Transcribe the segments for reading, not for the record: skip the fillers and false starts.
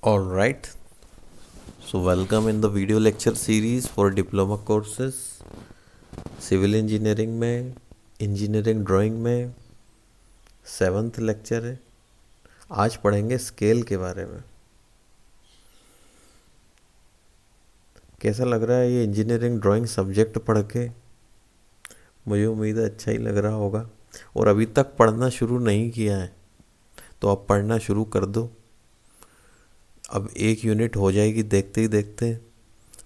All right. So welcome in the video lecture series for diploma courses. Civil engineering में engineering drawing में 7th lecture है। आज पढ़ेंगे scale के बारे में। कैसा लग रहा है ये इंजीनियरिंग ड्राइंग सब्जेक्ट पढ़ के? मुझे उम्मीद है अच्छा ही लग रहा होगा। और अभी तक पढ़ना शुरू नहीं किया है तो अब पढ़ना शुरू कर दो। अब एक यूनिट हो जाएगी देखते ही देखते,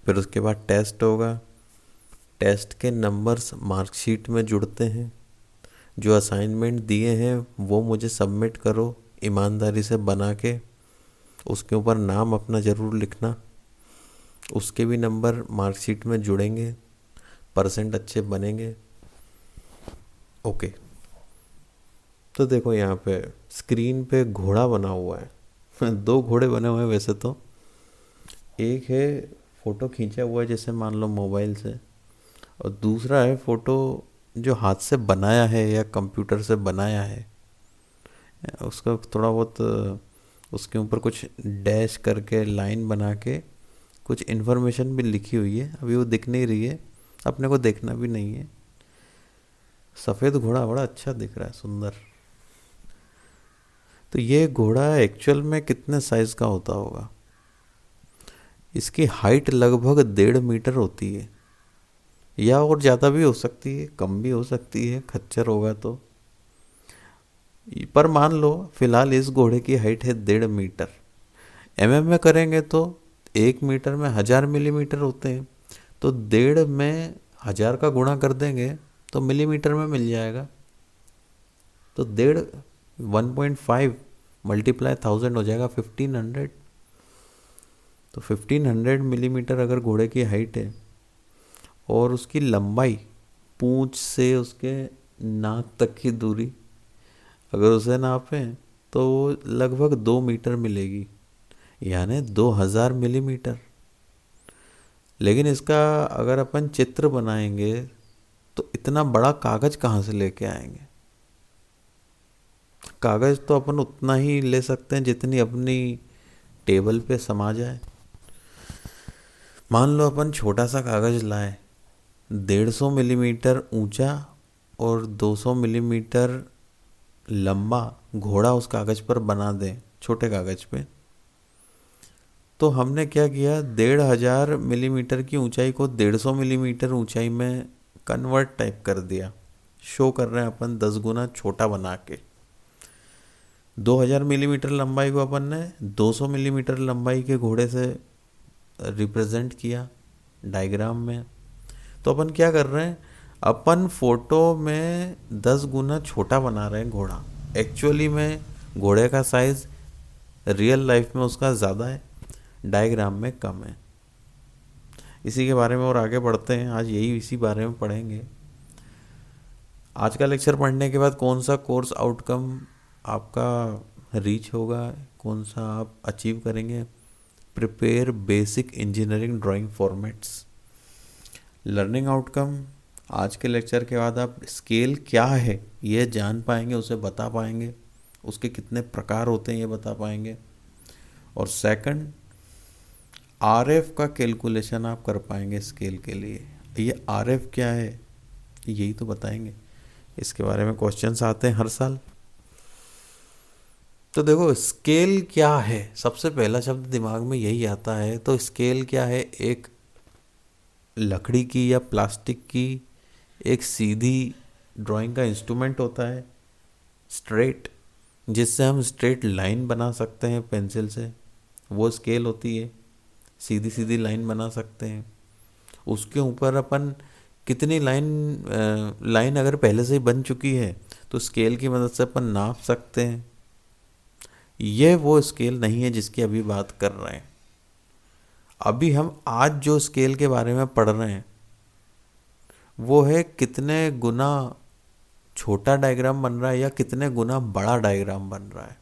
फिर उसके बाद टेस्ट होगा। टेस्ट के नंबर्स मार्कशीट में जुड़ते हैं। जो असाइनमेंट दिए हैं वो मुझे सबमिट करो ईमानदारी से बना के। उसके ऊपर नाम अपना ज़रूर लिखना। उसके भी नंबर मार्कशीट में जुड़ेंगे, परसेंट अच्छे बनेंगे। ओके, तो देखो यहाँ पे स्क्रीन पे घोड़ा बना हुआ है। दो घोड़े बने हुए हैं वैसे तो। एक है फ़ोटो खींचा हुआ है जैसे मान लो मोबाइल से, और दूसरा है फ़ोटो जो हाथ से बनाया है या कंप्यूटर से बनाया है। उसका थोड़ा बहुत उसके ऊपर कुछ डैश करके लाइन बना के कुछ इन्फॉर्मेशन भी लिखी हुई है। अभी वो दिख नहीं रही है, अपने को देखना भी नहीं है। सफ़ेद घोड़ा बड़ा अच्छा दिख रहा है, सुंदर। तो ये घोड़ा एक्चुअल में कितने साइज़ का होता होगा? इसकी हाइट लगभग 1.5 मीटर होती है, या और ज़्यादा भी हो सकती है, कम भी हो सकती है, खच्चर होगा तो। पर मान लो फिलहाल इस घोड़े की हाइट है 1.5 मीटर। एमएम में करेंगे तो 1 मीटर में 1000 मिलीमीटर होते हैं, तो 1.5 में 1000 का गुणा कर देंगे तो मिलीमीटर में मिल जाएगा। तो 1.5 मल्टीप्लाई 1000 हो जाएगा 1500। तो 1500 मिलीमीटर अगर घोड़े की हाइट है और उसकी लंबाई पूंछ से उसके नाक तक की दूरी अगर उसे नापें तो लगभग 2 मीटर मिलेगी, यानी 2000 मिलीमीटर। लेकिन इसका अगर अपन चित्र बनाएंगे तो इतना बड़ा कागज कहाँ से लेके आएंगे? कागज तो अपन उतना ही ले सकते हैं जितनी अपनी टेबल पे समा जाए। मान लो अपन छोटा सा कागज लाए, 150 मिलीमीटर ऊंचा और 200 मिलीमीटर लंबा घोड़ा उस कागज पर बना दें, छोटे कागज पे। तो हमने क्या किया, 1500 मिलीमीटर की ऊंचाई को 150 मिलीमीटर ऊंचाई में कन्वर्ट टाइप कर दिया। शो कर रहे हैं अपन 10 गुना छोटा बना के। 2000 मिलीमीटर लंबाई को अपन ने 200 मिलीमीटर लंबाई के घोड़े से रिप्रेजेंट किया डायग्राम में। तो अपन क्या कर रहे हैं, अपन फोटो में 10 गुना छोटा बना रहे हैं घोड़ा। एक्चुअली में घोड़े का साइज रियल लाइफ में उसका ज़्यादा है, डायग्राम में कम है। इसी के बारे में और आगे बढ़ते हैं। आज यही इसी बारे में पढ़ेंगे। आज का लेक्चर पढ़ने के बाद कौन सा कोर्स आउटकम आपका रीच होगा, कौन सा आप अचीव करेंगे? Prepare basic engineering drawing formats. Learning outcome, आज के लेक्चर के बाद आप स्केल क्या है ये जान पाएंगे, उसे बता पाएंगे, उसके कितने प्रकार होते हैं ये बता पाएंगे। और सेकंड, आरएफ का कैलकुलेशन आप कर पाएंगे स्केल के लिए। ये आरएफ क्या है यही तो बताएंगे। इसके बारे में क्वेश्चंस आते हैं हर साल। तो देखो स्केल क्या है, सबसे पहला शब्द दिमाग में यही आता है। तो स्केल क्या है? एक लकड़ी की या प्लास्टिक की एक सीधी ड्राइंग का इंस्ट्रूमेंट होता है, स्ट्रेट, जिससे हम स्ट्रेट लाइन बना सकते हैं पेंसिल से। वो स्केल होती है, सीधी सीधी लाइन बना सकते हैं। उसके ऊपर अपन कितनी लाइन अगर पहले से ही बन चुकी है तो स्केल की मदद से अपन नाप सकते हैं। ये वो स्केल नहीं है जिसकी अभी बात कर रहे हैं। अभी हम आज जो स्केल के बारे में पढ़ रहे हैं वो है कितने गुना छोटा डायग्राम बन रहा है या कितने गुना बड़ा डायग्राम बन रहा है।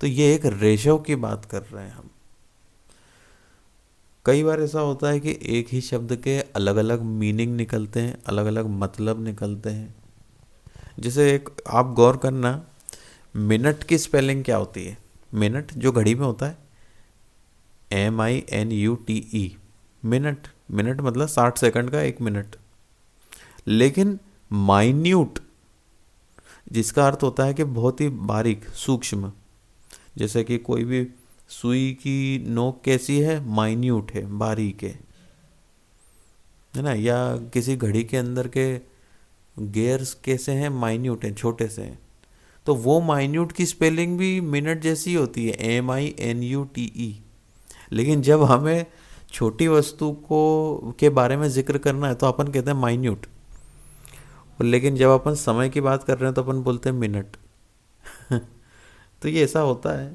तो ये एक रेशो की बात कर रहे हैं हम। कई बार ऐसा होता है कि एक ही शब्द के अलग अलग मीनिंग निकलते हैं, अलग अलग मतलब निकलते हैं। जैसे एक आप गौर करना, मिनट की स्पेलिंग क्या होती है? मिनट जो घड़ी में होता है, MINUTE, मिनट। मिनट मतलब 60 सेकंड का 1 मिनट। लेकिन माइन्यूट, जिसका अर्थ होता है कि बहुत ही बारीक सूक्ष्म, जैसे कि कोई भी सुई की नोक कैसी है, माइन्यूट है, बारीक है ना। या किसी घड़ी के अंदर के गेयर्स कैसे हैं, माइन्यूट हैं, छोटे से हैं। तो वो माइन्यूट की स्पेलिंग भी मिनट जैसी होती है, MINUTE। लेकिन जब हमें छोटी वस्तु को के बारे में जिक्र करना है तो अपन कहते हैं माइन्यूट। लेकिन जब अपन समय की बात कर रहे हैं तो अपन बोलते हैं मिनट। तो ये ऐसा होता है,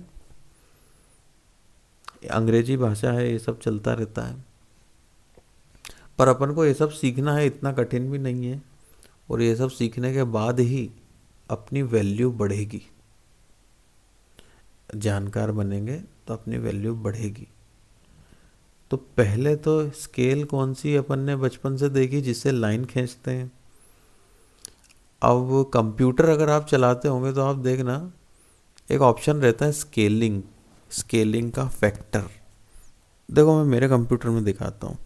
अंग्रेजी भाषा है, ये सब चलता रहता है। पर अपन को ये सब सीखना है, इतना कठिन भी नहीं है। और ये सब सीखने के बाद ही अपनी वैल्यू बढ़ेगी। जानकार बनेंगे तो अपनी वैल्यू बढ़ेगी। तो पहले तो स्केल कौन सी अपन ने बचपन से देखी, जिससे लाइन खींचते हैं। अब कंप्यूटर अगर आप चलाते होंगे तो आप देखना, एक ऑप्शन रहता है स्केलिंग, स्केलिंग का फैक्टर। देखो मैं मेरे कंप्यूटर में दिखाता हूँ।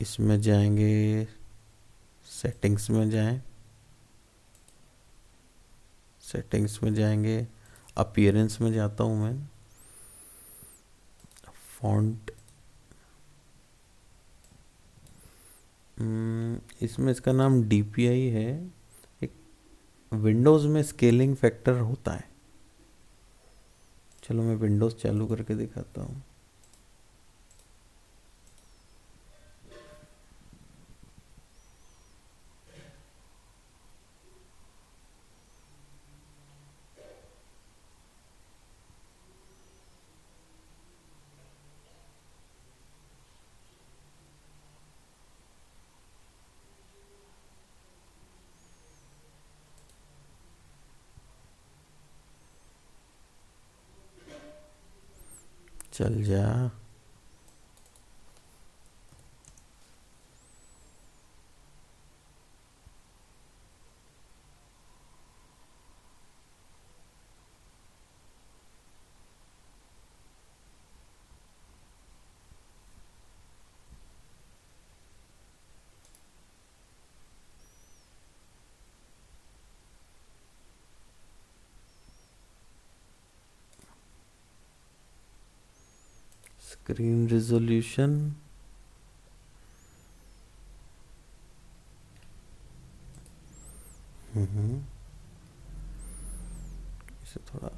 इसमें जाएंगे, सेटिंग्स में जाएं, सेटिंग्स में जाएंगे, अपीयरेंस में जाता हूँ मैं, फॉन्ट, इसमें इसका नाम DPI है। एक विंडोज़ में स्केलिंग फैक्टर होता है। चलो मैं विंडोज़ चालू करके दिखाता हूँ। चल जा। स्क्रीन रिजोल्यूशन, इसे थोड़ा,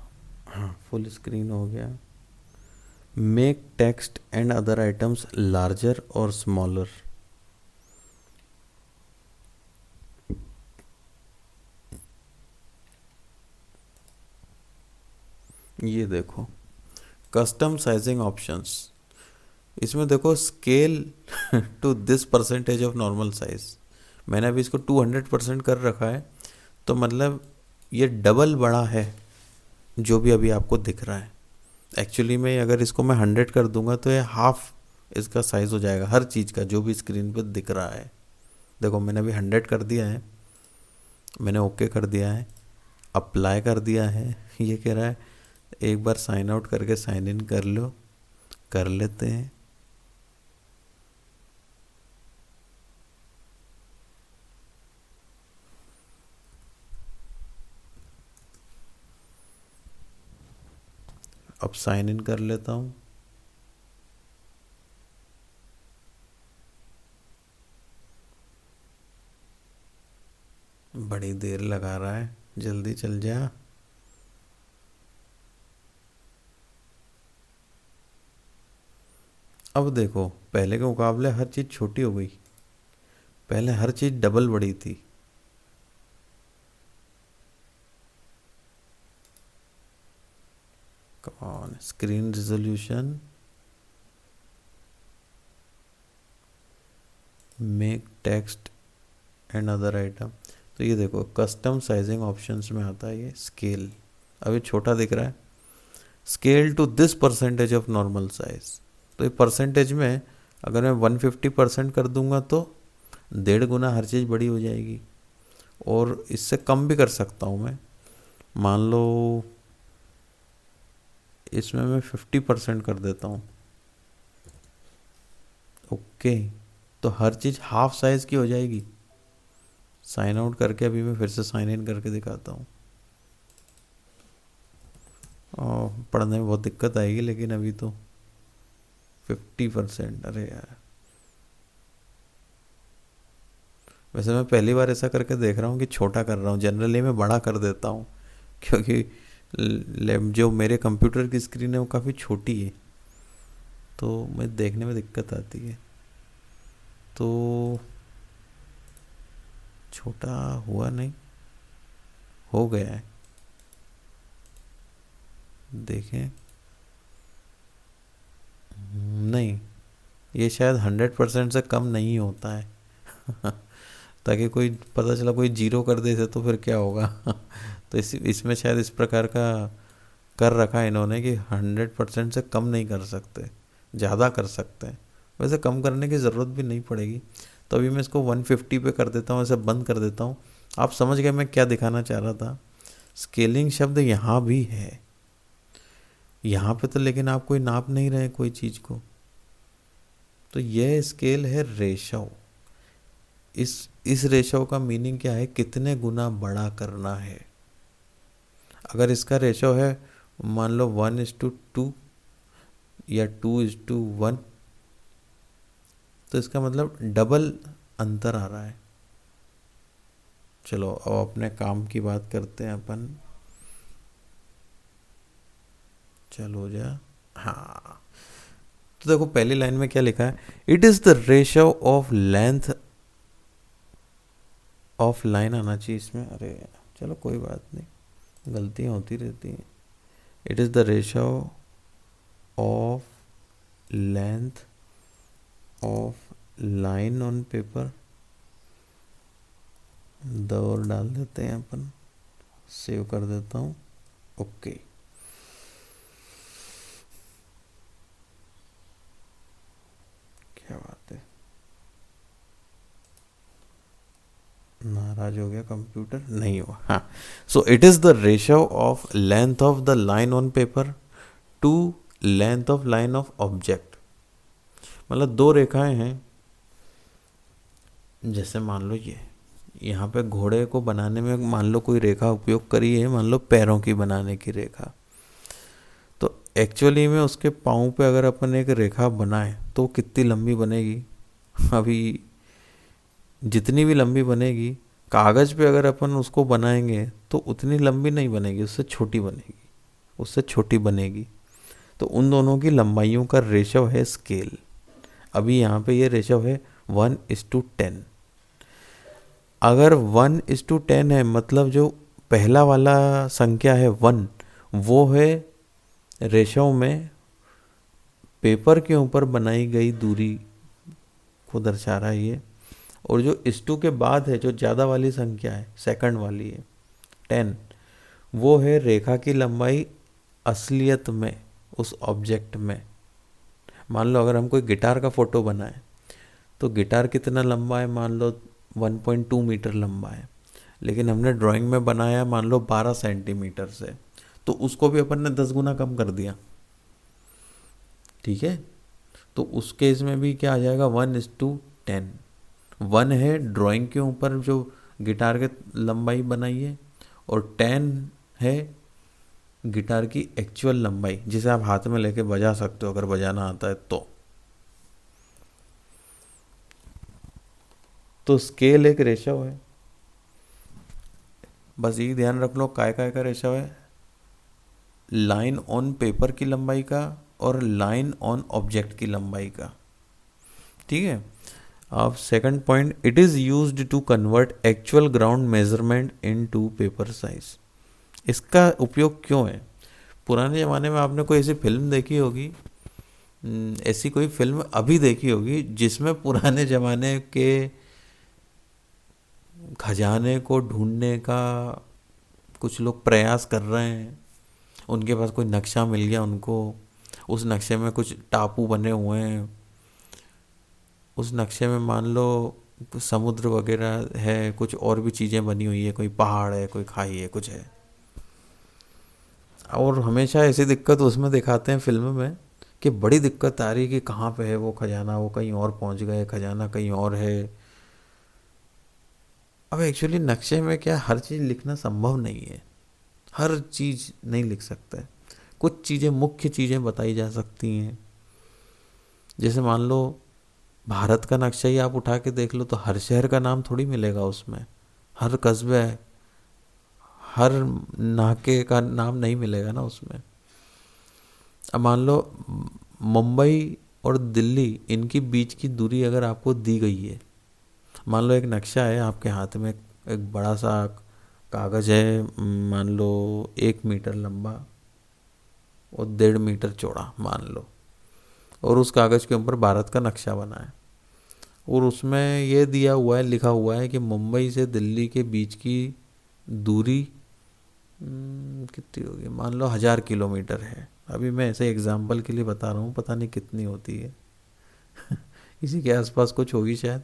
हाँ फुल स्क्रीन हो गया। Make text and other items larger और स्मॉलर। ये देखो कस्टम साइजिंग ऑप्शंस। इसमें देखो scale to this percentage of normal size. मैंने अभी इसको 200% कर रखा है, तो मतलब ये डबल बड़ा है जो भी अभी आपको दिख रहा है। एक्चुअली में अगर इसको मैं 100 कर दूंगा तो ये हाफ इसका साइज़ हो जाएगा, हर चीज़ का जो भी स्क्रीन पर दिख रहा है। देखो मैंने अभी 100 कर दिया है, मैंने ओके कर दिया है, अप्लाई कर दिया है। ये कह रहा है एक बार साइन आउट करके साइन इन कर लो, कर लेते हैं। अब साइन इन कर लेता हूँ। बड़ी देर लगा रहा है, जल्दी चल जा। अब देखो पहले के मुकाबले हर चीज़ छोटी हो गई, पहले हर चीज़ डबल बड़ी थी। कौन screen resolution, make text and other item. तो ये देखो कस्टम साइजिंग ऑप्शंस में आता है ये स्केल। अभी छोटा दिख रहा है, scale to this percentage of normal size. तो ये परसेंटेज में अगर मैं 150% कर दूंगा तो 1.5 गुना हर चीज़ बड़ी हो जाएगी। और इससे कम भी कर सकता हूँ मैं, मान लो इसमें मैं 50% कर देता हूँ। ओके, तो हर चीज़ हाफ साइज़ की हो जाएगी। साइन आउट करके अभी मैं फिर से साइन इन करके दिखाता हूँ। पढ़ने में बहुत दिक्कत आएगी, लेकिन अभी तो 50%, अरे यार। वैसे मैं पहली बार ऐसा करके देख रहा हूँ कि छोटा कर रहा हूँ, जनरली मैं बड़ा कर देता हूँ, क्योंकि जो मेरे कंप्यूटर की स्क्रीन है वो काफ़ी छोटी है, तो मैं देखने में दिक्कत आती है। तो छोटा हुआ नहीं, हो गया है, देखें। नहीं, ये शायद 100% से कम नहीं होता है। ताकि कोई पता चला कोई जीरो कर देते तो फिर क्या होगा। तो इसमें शायद इस प्रकार का कर रखा है इन्होंने कि 100% से कम नहीं कर सकते, ज़्यादा कर सकते हैं। वैसे कम करने की ज़रूरत भी नहीं पड़ेगी, तो अभी मैं इसको 150 पे कर देता हूँ, ऐसे बंद कर देता हूँ। आप समझ गए मैं क्या दिखाना चाह रहा था। स्केलिंग शब्द यहाँ भी है, यहाँ पे तो, लेकिन आप कोई नाप नहीं रहे कोई चीज़ को, तो यह स्केल है रेशो। इस रेशो का मीनिंग क्या है, कितने गुना बड़ा करना है। अगर इसका रेशो है मान लो 1:2 या 2:1, तो इसका मतलब डबल अंतर आ रहा है। चलो अब अपने काम की बात करते हैं अपन। चलो जा, हाँ, तो देखो पहली लाइन में क्या लिखा है, it is the ratio of length of line आना चाहिए इसमें। अरे चलो कोई बात नहीं, गलतियाँ होती रहती हैं। It is the ratio of length of line on paper, the और डाल देते हैं अपन, सेव कर देता हूँ। ओके, क्या बात है, नाराज हो गया कंप्यूटर, नहीं हुआ। हाँ, so it is the ratio of length of the line on paper two length of line of object. मतलब दो रेखाएं हैं, जैसे मान लो ये यहाँ पे घोड़े को बनाने में मान लो कोई रेखा उपयोग करी है, मान लो पैरों की बनाने की रेखा, तो एक्चुअली में उसके पाँव पे अगर अपन एक रेखा बनाए तो कितनी लंबी बनेगी। अभी जितनी भी लंबी बनेगी, कागज़ पे अगर अपन उसको बनाएंगे तो उतनी लंबी नहीं बनेगी, उससे छोटी बनेगी, उससे छोटी बनेगी। तो उन दोनों की लंबाइयों का रेशो है स्केल। अभी यहाँ पे ये रेशो है 1:10। अगर 1:10 है, मतलब जो पहला वाला संख्या है 1, वो है रेशो में पेपर के ऊपर बनाई गई दूरी को दर्शा रहा है ये। और जो इस टू के बाद है, जो ज़्यादा वाली संख्या है, सेकंड वाली है 10, वो है रेखा की लंबाई असलियत में उस ऑब्जेक्ट में। मान लो अगर हम कोई गिटार का फोटो बनाए, तो गिटार कितना लंबा है, मान लो 1.2 मीटर लंबा है, लेकिन हमने ड्राइंग में बनाया मान लो 12 सेंटीमीटर से, तो उसको भी अपन ने 10 गुना कम कर दिया। ठीक है, तो उस केस में भी क्या आ जाएगा, 1:10। 1 है ड्राइंग के ऊपर जो गिटार के लंबाई बनाई है, और 10 है गिटार की एक्चुअल लंबाई, जिसे आप हाथ में लेके बजा सकते हो अगर बजाना आता है तो स्केल एक रेशो है। बस ये ध्यान रख लो, काय काय का रेशो है, लाइन ऑन पेपर की लंबाई का और लाइन ऑन ऑब्जेक्ट की लंबाई का। ठीक है, अब second point, it is used to convert actual ground measurement into paper size. इसका उपयोग क्यों है, पुराने ज़माने में आपने कोई ऐसी फिल्म देखी होगी, ऐसी कोई फिल्म अभी देखी होगी जिसमें पुराने ज़माने के खजाने को ढूंढने का कुछ लोग प्रयास कर रहे हैं, उनके पास कोई नक्शा मिल गया उनको, उस नक्शे में कुछ टापू बने हुए हैं, उस नक्शे में मान लो समुद्र वगैरह है, कुछ और भी चीज़ें बनी हुई है, कोई पहाड़ है, कोई खाई है, कुछ है। और हमेशा ऐसी दिक्कत उसमें दिखाते हैं फिल्म में कि बड़ी दिक्कत आ रही है कि कहाँ पे है वो खजाना, वो कहीं और पहुंच गए, खजाना कहीं और है। अब एक्चुअली नक्शे में क्या हर चीज़ लिखना संभव नहीं है, हर चीज़ नहीं लिख सकते। कुछ चीज़ें, मुख्य चीज़ें बताई जा सकती हैं। जैसे मान लो भारत का नक्शा ही आप उठा के देख लो तो हर शहर का नाम थोड़ी मिलेगा उसमें, हर कस्बे, हर नाके का नाम नहीं मिलेगा ना उसमें। अब मान लो मुंबई और दिल्ली, इनकी बीच की दूरी अगर आपको दी गई है, मान लो एक नक्शा है आपके हाथ में, एक बड़ा सा कागज़ है, मान लो 1 मीटर लंबा और 1.5 मीटर चौड़ा मान लो, और उस कागज़ के ऊपर भारत का नक्शा बना है और उसमें ये दिया हुआ है, लिखा हुआ है कि मुंबई से दिल्ली के बीच की दूरी कितनी होगी, मान लो 1000 किलोमीटर है। अभी मैं ऐसे एग्जाम्पल के लिए बता रहा हूँ, पता नहीं कितनी होती है इसी के आसपास कुछ होगी शायद।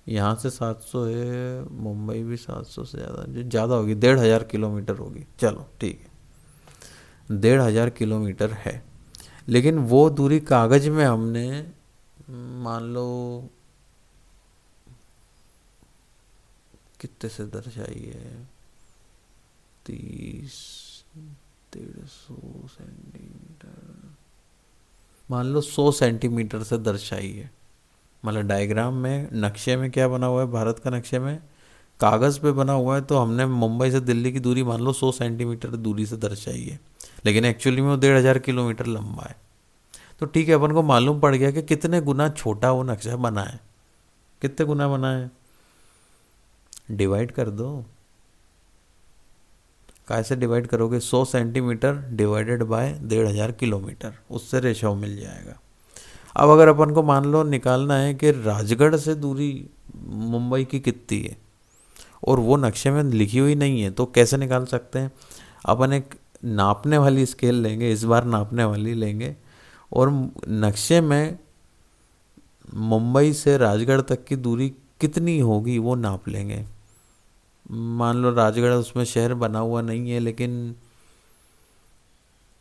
यहाँ से 700 है, मुंबई भी 700 से ज़्यादा, जो ज़्यादा होगी 1500 किलोमीटर होगी, चलो ठीक है 1500 किलोमीटर है। लेकिन वो दूरी कागज़ में हमने मान लो कितने से दर्शाई है, 30-150 सेंटीमीटर, मान लो 100 सेंटीमीटर से दर्शाई है। मतलब डायग्राम में, नक्शे में क्या बना हुआ है, भारत का नक्शे में कागज़ पे बना हुआ है तो हमने मुंबई से दिल्ली की दूरी मान लो 100 सेंटीमीटर दूरी से दर्शाई है, लेकिन एक्चुअली में वो 1500 किलोमीटर लंबा है। तो ठीक है, अपन को मालूम पड़ गया कि कितने गुना छोटा वो नक्शा बना है। कितने गुना बना है, डिवाइड कर दो। कैसे डिवाइड करोगे, 100 सेंटीमीटर डिवाइडेड बाय 1500 किलोमीटर, उससे रेशो मिल जाएगा। अब अगर अपन को मान लो निकालना है कि राजगढ़ से दूरी मुंबई की कितनी है और वो नक्शे में लिखी हुई नहीं है, तो कैसे निकाल सकते हैं। अपन एक नापने वाली स्केल लेंगे, इस बार नापने वाली लेंगे और नक्शे में मुंबई से राजगढ़ तक की दूरी कितनी होगी वो नाप लेंगे। मान लो राजगढ़ उसमें शहर बना हुआ नहीं है, लेकिन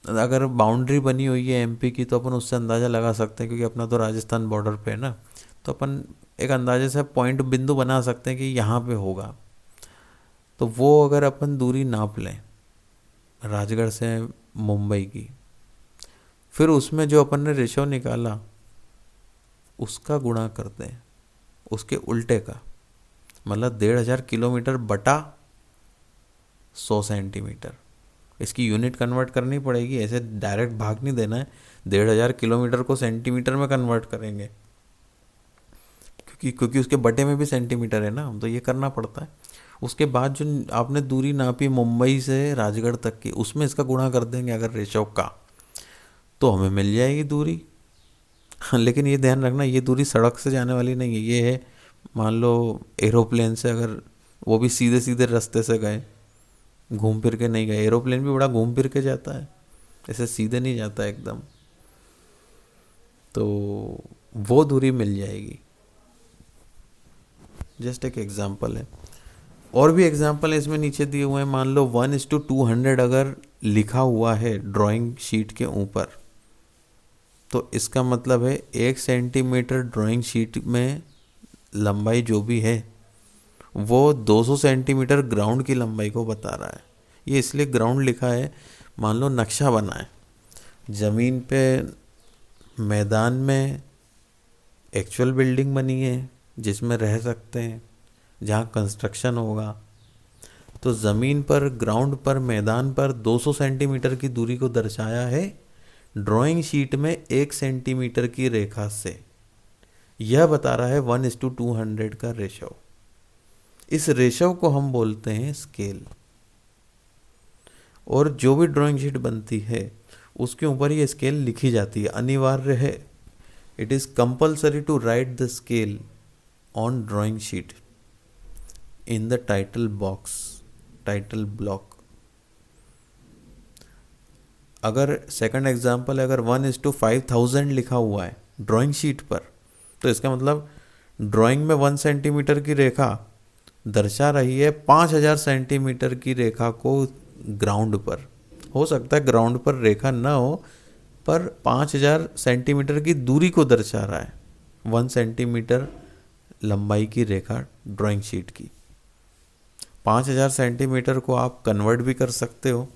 अगर बाउंड्री बनी हुई है एमपी की तो अपन उससे अंदाज़ा लगा सकते हैं, क्योंकि अपना तो राजस्थान बॉर्डर पे है ना, तो अपन एक अंदाजे से पॉइंट, बिंदु बना सकते हैं कि यहाँ पे होगा। तो वो अगर अपन दूरी नाप लें राजगढ़ से मुंबई की, फिर उसमें जो अपन ने रेशो निकाला उसका गुणा करते हैं उसके उल्टे का, मतलब 1500 किलोमीटर बटा 100 सेंटीमीटर। इसकी यूनिट कन्वर्ट करनी पड़ेगी, ऐसे डायरेक्ट भाग नहीं देना है। 1500 किलोमीटर को सेंटीमीटर में कन्वर्ट करेंगे, क्योंकि उसके बटे में भी सेंटीमीटर है ना, तो ये करना पड़ता है। उसके बाद जो आपने दूरी नापी मुंबई से राजगढ़ तक की, उसमें इसका गुणा कर देंगे अगर रेशो का, तो हमें मिल जाएगी दूरी। लेकिन ये ध्यान रखना, ये दूरी सड़क से जाने वाली नहीं है, ये है मान लो एरोप्लेन से, अगर वो भी सीधे सीधे रास्ते से गए, घूम फिर के नहीं गए। एरोप्लेन भी बड़ा घूम फिर के जाता है, ऐसे सीधे नहीं जाता एकदम, तो वो दूरी मिल जाएगी। जस्ट एक एग्जांपल है, और भी एग्जांपल इसमें नीचे दिए हुए हैं। मान लो 1:200 अगर लिखा हुआ है ड्राइंग शीट के ऊपर, तो इसका मतलब है 1 सेंटीमीटर ड्राइंग शीट में लंबाई जो भी है वो 200 सेंटीमीटर ग्राउंड की लंबाई को बता रहा है। ये इसलिए ग्राउंड लिखा है, मान लो नक्शा बना है, ज़मीन पे मैदान में एक्चुअल बिल्डिंग बनी है जिसमें रह सकते हैं, जहाँ कंस्ट्रक्शन होगा, तो ज़मीन पर, ग्राउंड पर, मैदान पर 200 सेंटीमीटर की दूरी को दर्शाया है ड्राइंग शीट में 1 सेंटीमीटर की रेखा से। यह बता रहा है 1:200 का रेशो। इस रेशो को हम बोलते हैं स्केल। और जो भी ड्राइंग शीट बनती है उसके ऊपर ये स्केल लिखी जाती है, अनिवार्य है। It is compulsory to write the scale on drawing sheet in the title box, title block. अगर सेकंड एग्जांपल, अगर 1:5000 लिखा हुआ है ड्राइंग शीट पर, तो इसका मतलब ड्राइंग में 1 सेंटीमीटर की रेखा दर्शा रही है 5000 सेंटीमीटर की रेखा को ग्राउंड पर, हो सकता है ग्राउंड पर रेखा ना हो, पर 5000 सेंटीमीटर की दूरी को दर्शा रहा है। 1 सेंटीमीटर लंबाई की रेखा ड्राइंग शीट की, 5000 सेंटीमीटर को आप कन्वर्ट भी कर सकते हो।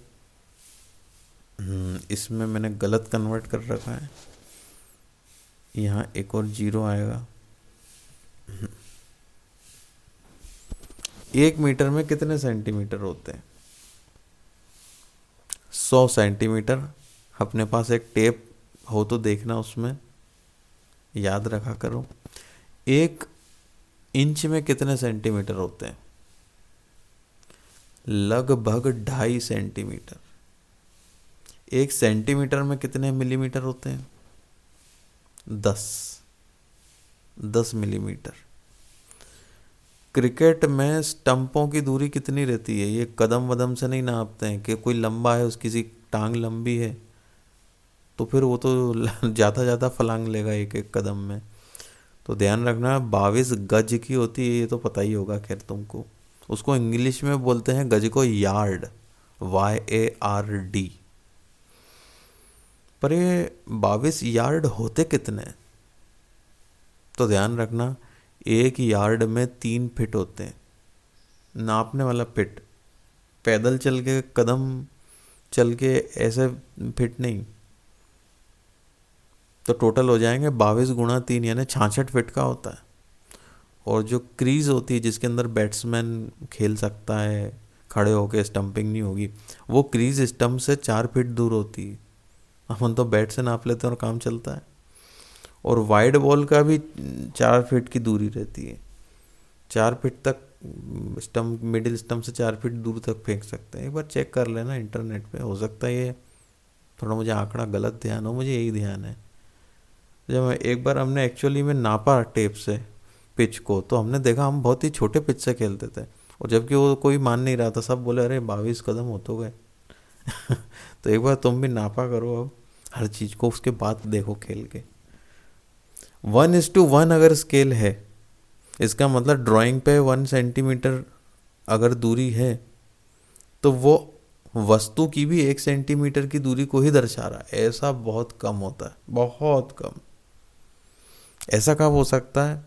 इसमें मैंने गलत कन्वर्ट कर रखा है, यहाँ एक और जीरो आएगा। 1 मीटर में कितने सेंटीमीटर होते हैं? 100 सेंटीमीटर। अपने पास एक टेप हो तो देखना, उसमें याद रखा करो। 1 इंच में कितने सेंटीमीटर होते हैं? लगभग 2.5 सेंटीमीटर। 1 सेंटीमीटर में कितने मिलीमीटर होते हैं? 10 मिलीमीटर। क्रिकेट में स्टंपों की दूरी कितनी रहती है? ये कदम वदम से नहीं नापते हैं कि कोई लंबा है, उसकी सी टांग लंबी है तो फिर वो तो ज़्यादा फलांग लेगा एक एक कदम में। तो ध्यान रखना, 22 गज की होती है, ये तो पता ही होगा खैर तुमको। उसको इंग्लिश में बोलते हैं गज को यार्ड, YARD। पर ये 22 यार्ड होते कितने? तो ध्यान रखना, एक यार्ड में 3 फीट होते हैं। नापने वाला फीट, पैदल चल के, कदम चल के ऐसे फीट नहीं। तो टोटल हो जाएंगे 22 गुणा 3 यानी 66 फीट का होता है। और जो क्रीज होती है जिसके अंदर बैट्समैन खेल सकता है, खड़े होके स्टंपिंग नहीं होगी, वो क्रीज स्टंप से 4 फीट दूर होती है। हम तो बैट से नाप लेते हैं और काम चलता है। और वाइड बॉल का भी 4 फीट की दूरी रहती है। 4 फीट तक स्टंप, मिडिल स्टंप से 4 फीट दूर तक फेंक सकते हैं। एक बार चेक कर लेना इंटरनेट पे, हो सकता है ये थोड़ा मुझे आंकड़ा गलत ध्यान हो, मुझे यही ध्यान है। जब एक बार हमने एक्चुअली में नापा टेप से पिच को, तो हमने देखा हम बहुत ही छोटे पिच से खेलते थे, और जबकि वो कोई मान नहीं रहा था, सब बोले अरे 22 कदम हो तो गए। तो एक बार तुम भी नापा करो अब हर चीज़ को, उसके बाद देखो खेल के। 1:1 अगर स्केल है, इसका मतलब ड्राइंग पे 1 सेंटीमीटर अगर दूरी है तो वो वस्तु की भी 1 सेंटीमीटर की दूरी को ही दर्शा रहा है। ऐसा बहुत कम होता है, बहुत कम। ऐसा कब हो सकता है?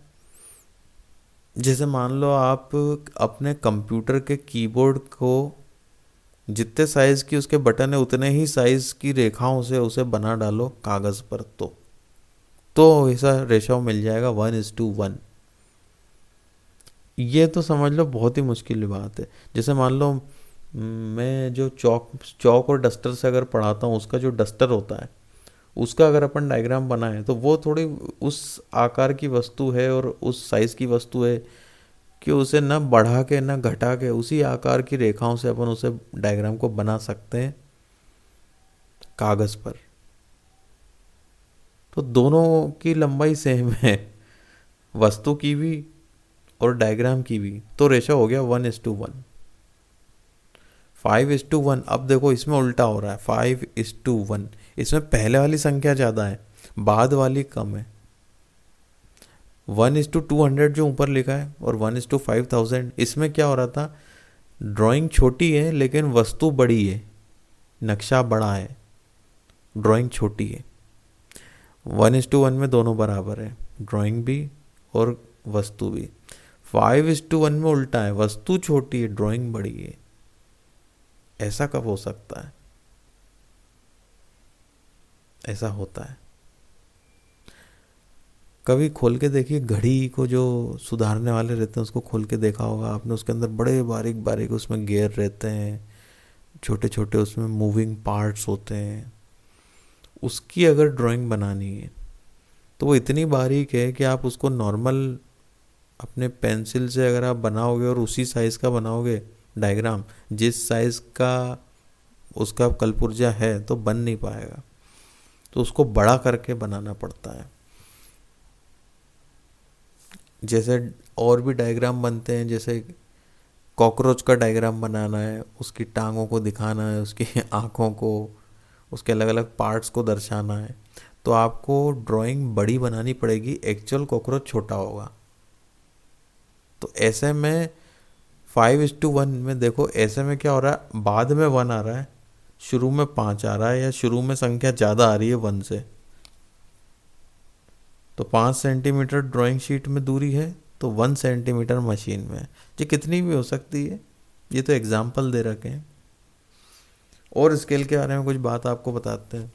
जैसे मान लो आप अपने कंप्यूटर के कीबोर्ड को जितने साइज की उसके बटन है उतने ही साइज की रेखाओं से उसे बना डालो कागज पर, तो ऐसा रेशो मिल जाएगा 1:1। ये तो समझ लो बहुत ही मुश्किल बात है। जैसे मान लो मैं जो चौक और डस्टर से अगर पढ़ाता हूँ, उसका जो डस्टर होता है उसका अगर अपन डायग्राम बनाए तो वो थोड़ी उस आकार की वस्तु है और उस साइज की वस्तु है कि उसे न बढ़ा के न घटा के उसी आकार की रेखाओं से अपन उसे डायग्राम को बना सकते हैं कागज पर। तो दोनों की लंबाई सेम है, वस्तु की भी और डायग्राम की भी, तो रेशो हो गया 1:1। 5:1। अब देखो इसमें उल्टा हो रहा है, 5:1। इसमें पहले वाली संख्या ज़्यादा है, बाद वाली कम है। 1:200 जो ऊपर लिखा है और 1:5000, इसमें क्या हो रहा था, ड्राइंग छोटी है लेकिन वस्तु बड़ी है, नक्शा बड़ा है, ड्राइंग छोटी है। 1:1 में दोनों बराबर है, ड्राइंग भी और वस्तु भी। 5:1 में उल्टा है, वस्तु छोटी है, ड्राइंग बड़ी है। ऐसा कब हो सकता है? ऐसा होता है, कभी खोल के देखिए, घड़ी को जो सुधारने वाले रहते हैं उसको खोल के देखा होगा आपने, उसके अंदर बड़े बारीक बारीक उसमें गियर रहते हैं, छोटे छोटे उसमें मूविंग पार्ट्स होते हैं। उसकी अगर ड्राइंग बनानी है तो वो इतनी बारीक है कि आप उसको नॉर्मल अपने पेंसिल से अगर आप बनाओगे और उसी साइज़ का बनाओगे डायग्राम, जिस साइज़ का उसका कलपुर्जा है, तो बन नहीं पाएगा। तो उसको बड़ा करके बनाना पड़ता है। जैसे और भी डायग्राम बनते हैं, जैसे कॉकरोच का डायग्राम बनाना है, उसकी टांगों को दिखाना है, उसकी आँखों को, उसके अलग अलग पार्ट्स को दर्शाना है, तो आपको ड्राइंग बड़ी बनानी पड़ेगी, एक्चुअल कॉकरोच छोटा होगा। तो ऐसे में 5:1 में देखो, ऐसे में क्या हो रहा है, बाद में 1 आ रहा है, शुरू में 5 आ रहा है या शुरू में संख्या ज़्यादा आ रही है 1 से, तो 5 सेंटीमीटर ड्राइंग शीट में दूरी है तो 1 सेंटीमीटर मशीन में है। ये कितनी भी हो सकती है, ये तो एग्जाम्पल दे रखे हैं। और स्केल के बारे में कुछ बात आपको बताते हैं।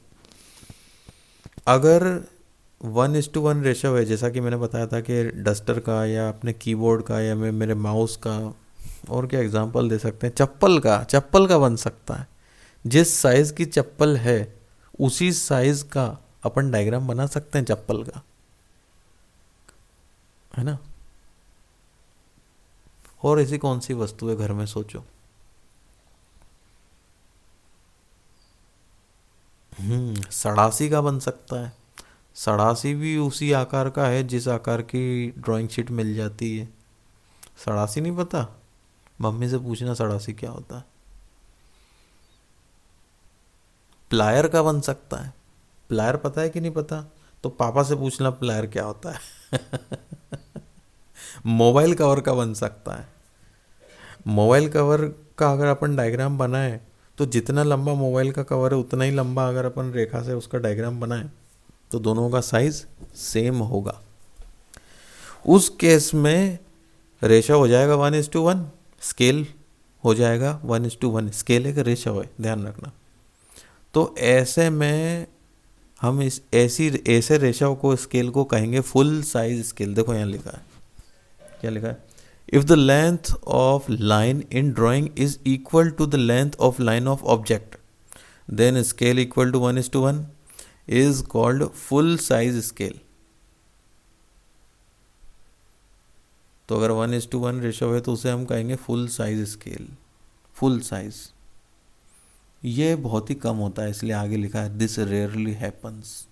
अगर 1:1 रेशो है, जैसा कि मैंने बताया था कि डस्टर का या अपने कीबोर्ड का या मेरे माउस का, और क्या एग्जांपल दे सकते हैं, चप्पल का बन सकता है। जिस साइज़ की चप्पल है उसी साइज़ का अपन डायग्राम बना सकते हैं चप्पल का, है ना। और ऐसी कौन सी वस्तु है घर में, सोचो। सड़ासी का बन सकता है। सड़ासी भी उसी आकार का है जिस आकार की ड्राइंग शीट मिल जाती है। सड़ासी नहीं पता, मम्मी से पूछना सड़ासी क्या होता है। प्लायर का बन सकता है। प्लायर पता है कि नहीं पता, तो पापा से पूछना प्लायर क्या होता है। मोबाइल कवर का बन सकता है। मोबाइल कवर का अगर अपन डायग्राम बनाए तो जितना लंबा मोबाइल का कवर है उतना ही लंबा अगर अपन रेखा से उसका डायग्राम बनाए तो दोनों का साइज सेम होगा। उस केस में रेशो हो जाएगा 1:1, स्केल हो जाएगा 1:1। स्केल है कि रेशो है, ध्यान रखना। तो ऐसे में हम ऐसे रेशो को, स्केल को कहेंगे फुल साइज स्केल। देखो यहाँ लिखा है, क्या लिखा है, if the length of line in drawing is equal to the length of line of object then scale equal to 1:1 is called full size scale. तो अगर 1:1 रेशो है तो उसे हम कहेंगे full size scale. Full size ये बहुत ही कम होता है, इसलिए आगे लिखा है दिस रेयरली हैपन्स।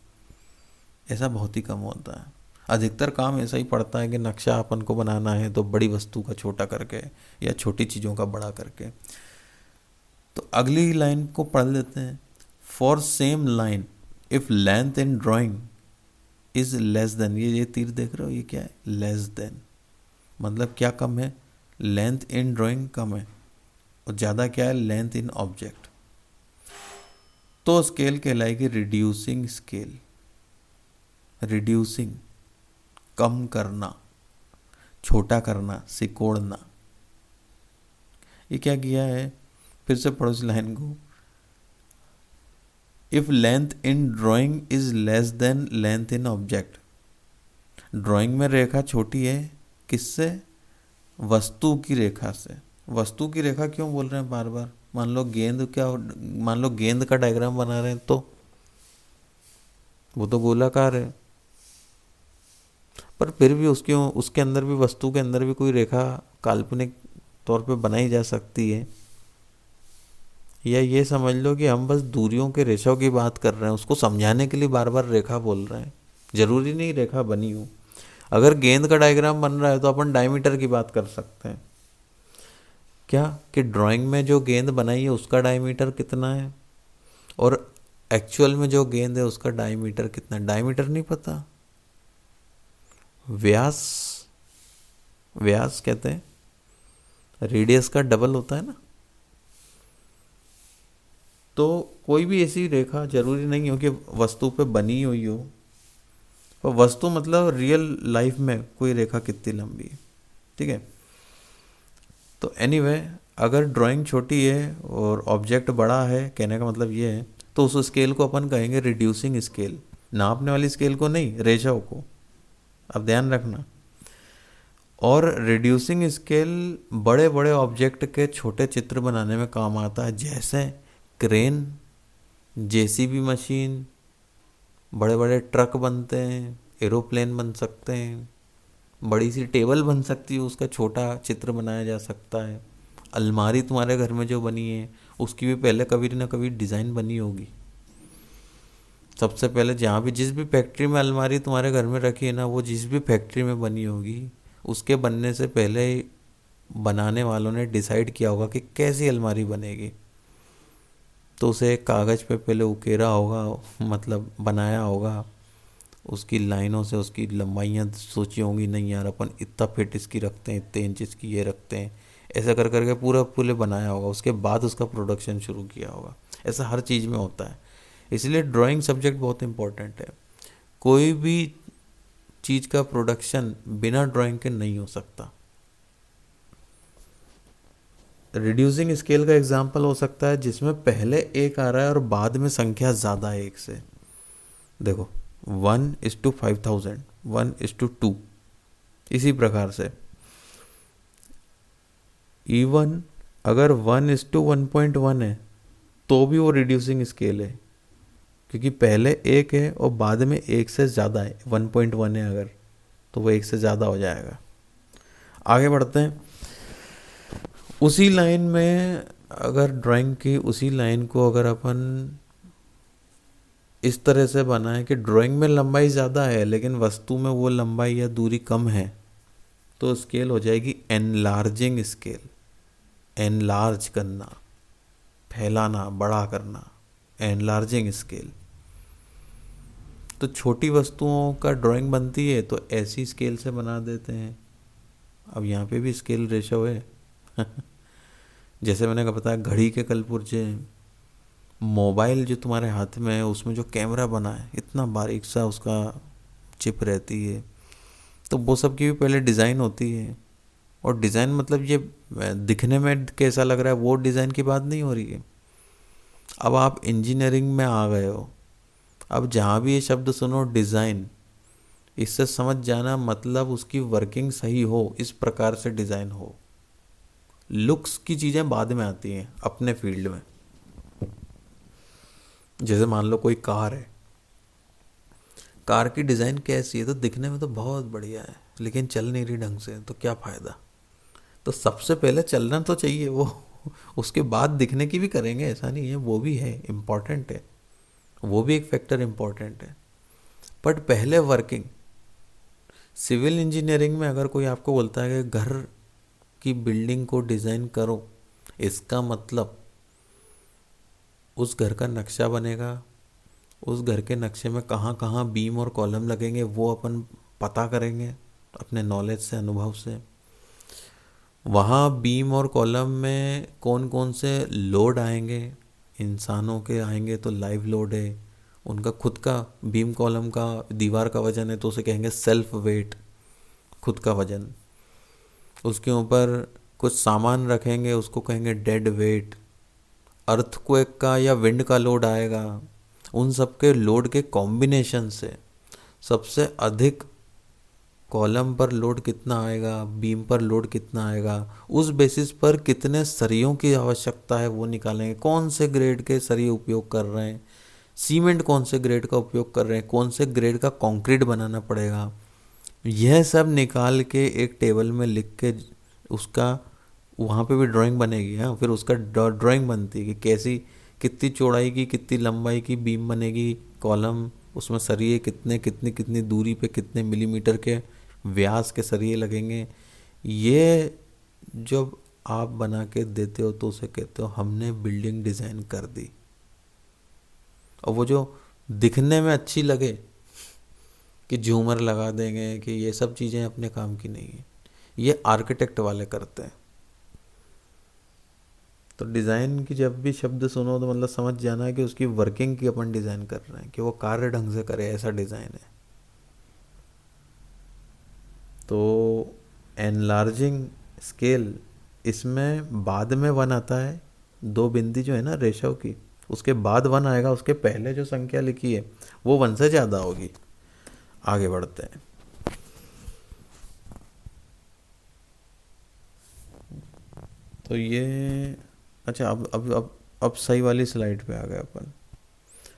ऐसा बहुत ही कम होता है। अधिकतर काम ऐसा ही पड़ता है कि नक्शा अपन को बनाना है तो बड़ी वस्तु का छोटा करके या छोटी चीज़ों का बड़ा करके। तो अगली लाइन को पढ़ लेते हैं। For same line if length in drawing is less than, ये तीर देख रहे हो, ये क्या है, लेस देन, मतलब क्या कम है, लेंथ इन ड्राइंग कम है, और ज़्यादा क्या है, लेंथ इन ऑब्जेक्ट, तो स्केल कहलाएगी रिड्यूसिंग स्केल। रिड्यूसिंग, कम करना, छोटा करना, सिकोड़ना। ये क्या किया है, फिर से पढ़ो इस लाइन को। If length in drawing is less than length in object, drawing में रेखा छोटी है किससे, वस्तु की रेखा से। वस्तु की रेखा क्यों बोल रहे हैं बार बार, मान लो गेंद का डायग्राम बना रहे हैं तो वो तो गोलाकार है, पर फिर भी उसके अंदर भी, वस्तु के अंदर भी कोई रेखा काल्पनिक तौर पे बनाई जा सकती है। या ये समझ लो कि हम बस दूरियों के रेशों की बात कर रहे हैं, उसको समझाने के लिए बार बार रेखा बोल रहे हैं, जरूरी नहीं रेखा बनी हो। अगर गेंद का डायग्राम बन रहा है तो अपन डायमीटर की बात कर सकते हैं, क्या कि ड्राइंग में जो गेंद बनाई है उसका डायमीटर कितना है और एक्चुअल में जो गेंद है उसका डायमीटर कितना है। डायमीटर नहीं पता, व्यास, व्यास कहते हैं, रेडियस का डबल होता है ना। तो कोई भी ऐसी रेखा जरूरी नहीं हो कि वस्तु पे बनी हुई हो, पर वस्तु मतलब रियल लाइफ में कोई रेखा कितनी लंबी है, ठीक है। तो एनीवे, अगर ड्राइंग छोटी है और ऑब्जेक्ट बड़ा है, कहने का मतलब ये है, तो उस स्केल को अपन कहेंगे रिड्यूसिंग स्केल। नापने वाली स्केल को नहीं, रेशो को, अब ध्यान रखना। और रिड्यूसिंग स्केल बड़े बड़े ऑब्जेक्ट के छोटे चित्र बनाने में काम आता है, जैसे क्रेन, जेसीबी मशीन, बड़े बड़े ट्रक बनते हैं, एरोप्लेन बन सकते हैं, बड़ी सी टेबल बन सकती है, उसका छोटा चित्र बनाया जा सकता है। अलमारी तुम्हारे घर में जो बनी है उसकी भी पहले कभी ना कभी डिज़ाइन बनी होगी। सबसे पहले जहाँ भी, जिस भी फैक्ट्री में अलमारी तुम्हारे घर में रखी है ना, वो जिस भी फैक्ट्री में बनी होगी, उसके बनने से पहले बनाने वालों ने डिसाइड किया होगा कि कैसी अलमारी बनेगी। तो उसे एक कागज़ पे पहले उकेरा होगा, मतलब बनाया होगा, उसकी लाइनों से उसकी लंबाइयाँ सोची होंगी, नहीं यार अपन इतना फिट इसकी रखते हैं, इतने इंच इसकी ये रखते हैं, ऐसा कर करके पूरा पूरे बनाया होगा। उसके बाद उसका प्रोडक्शन शुरू किया होगा। ऐसा हर चीज़ में होता है। इसलिए ड्राइंग सब्जेक्ट बहुत इम्पोर्टेंट है। कोई भी चीज़ का प्रोडक्शन बिना ड्राइंग के नहीं हो सकता। रिड्यूसिंग स्केल का एग्जाम्पल हो सकता है जिसमें पहले एक आ रहा है और बाद में संख्या ज़्यादा है एक से। देखो 1:5000, 1:2, इसी प्रकार से इवन अगर 1:1.1 है तो भी वो रिड्यूसिंग स्केल है, क्योंकि पहले एक है और बाद में एक से ज़्यादा है। 1.1 है अगर, तो वो एक से ज़्यादा हो जाएगा। आगे बढ़ते हैं। उसी लाइन में अगर ड्राइंग की उसी लाइन को अगर अपन इस तरह से बनाएं कि ड्राइंग में लंबाई ज़्यादा है लेकिन वस्तु में वो लंबाई या दूरी कम है, तो स्केल हो जाएगी एनलार्जिंग स्केल। एनलार्ज करना, फैलाना, बड़ा करना, एनलार्जिंग स्केल। तो छोटी वस्तुओं का ड्राइंग बनती है तो ऐसी स्केल से बना देते हैं। अब यहाँ पे भी स्केल रेशो है जैसे मैंने कहा बताया घड़ी के कलपुर्जे, मोबाइल जो तुम्हारे हाथ में है उसमें जो कैमरा बना है इतना बारीक सा उसका चिप रहती है, तो वो सब की भी पहले डिज़ाइन होती है। और डिज़ाइन मतलब ये दिखने में कैसा लग रहा है वो डिज़ाइन की बात नहीं हो रही है। अब आप इंजीनियरिंग में आ गए हो, अब जहाँ भी ये शब्द सुनो डिज़ाइन, इससे समझ जाना मतलब उसकी वर्किंग सही हो, इस प्रकार से डिज़ाइन हो। लुक्स की चीज़ें बाद में आती हैं अपने फील्ड में। जैसे मान लो कोई कार है, कार की डिज़ाइन कैसी है, तो दिखने में तो बहुत बढ़िया है लेकिन चल नहीं रही ढंग से, तो क्या फ़ायदा। तो सबसे पहले चलना तो चाहिए वो उसके बाद दिखने की भी करेंगे, ऐसा नहीं है, वो भी है इम्पॉर्टेंट है, वो भी एक फैक्टर इम्पॉर्टेंट है। बट पहले वर्किंग। सिविल इंजीनियरिंग में अगर कोई आपको बोलता है कि घर की बिल्डिंग को डिज़ाइन करो, इसका मतलब उस घर का नक्शा बनेगा, उस घर के नक्शे में कहाँ कहाँ बीम और कॉलम लगेंगे वो अपन पता करेंगे अपने नॉलेज से, अनुभव से। वहाँ बीम और कॉलम में कौन कौन से लोड आएंगे, इंसानों के आएंगे तो लाइव लोड है, उनका खुद का बीम कॉलम का दीवार का वजन है तो उसे कहेंगे सेल्फ वेट, खुद का वजन। उसके ऊपर कुछ सामान रखेंगे उसको कहेंगे डेड वेट। अर्थक्वेक का या विंड का लोड आएगा, उन सब के लोड के कॉम्बिनेशन से सबसे अधिक कॉलम पर लोड कितना आएगा, बीम पर लोड कितना आएगा, उस बेसिस पर कितने सरियों की आवश्यकता है वो निकालेंगे। कौन से ग्रेड के सरिये उपयोग कर रहे हैं, सीमेंट कौन से ग्रेड का उपयोग कर रहे हैं, कौन से ग्रेड का कंक्रीट बनाना पड़ेगा, यह सब निकाल के एक टेबल में लिख के उसका वहाँ पे भी ड्राइंग बनेगी। हाँ, फिर उसका ड्राइंग बनती है कि कैसी, कितनी चौड़ाई की, कितनी लंबाई की बीम बनेगी, कॉलम, उसमें सरिये कितने, कितनी कितनी दूरी पे कितने मिलीमीटर के व्यास के सरिये लगेंगे। ये जब आप बना के देते हो तो उसे कहते हो हमने बिल्डिंग डिज़ाइन कर दी। और वो जो दिखने में अच्छी लगे कि झूमर लगा देंगे कि ये सब चीज़ें अपने काम की नहीं है, ये आर्किटेक्ट वाले करते हैं। तो डिज़ाइन की जब भी शब्द सुनो तो मतलब समझ जाना कि उसकी वर्किंग की अपन डिज़ाइन कर रहे हैं कि वो कार्य ढंग से करे, ऐसा डिज़ाइन है। तो एनलार्जिंग स्केल, इसमें बाद में वन आता है, दो बिंदी जो है ना रेशो की, उसके बाद वन आएगा, उसके पहले जो संख्या लिखी है वो वन से ज़्यादा होगी। आगे बढ़ते हैं। तो ये अच्छा, अब सही वाली स्लाइड पे आ गए अपन।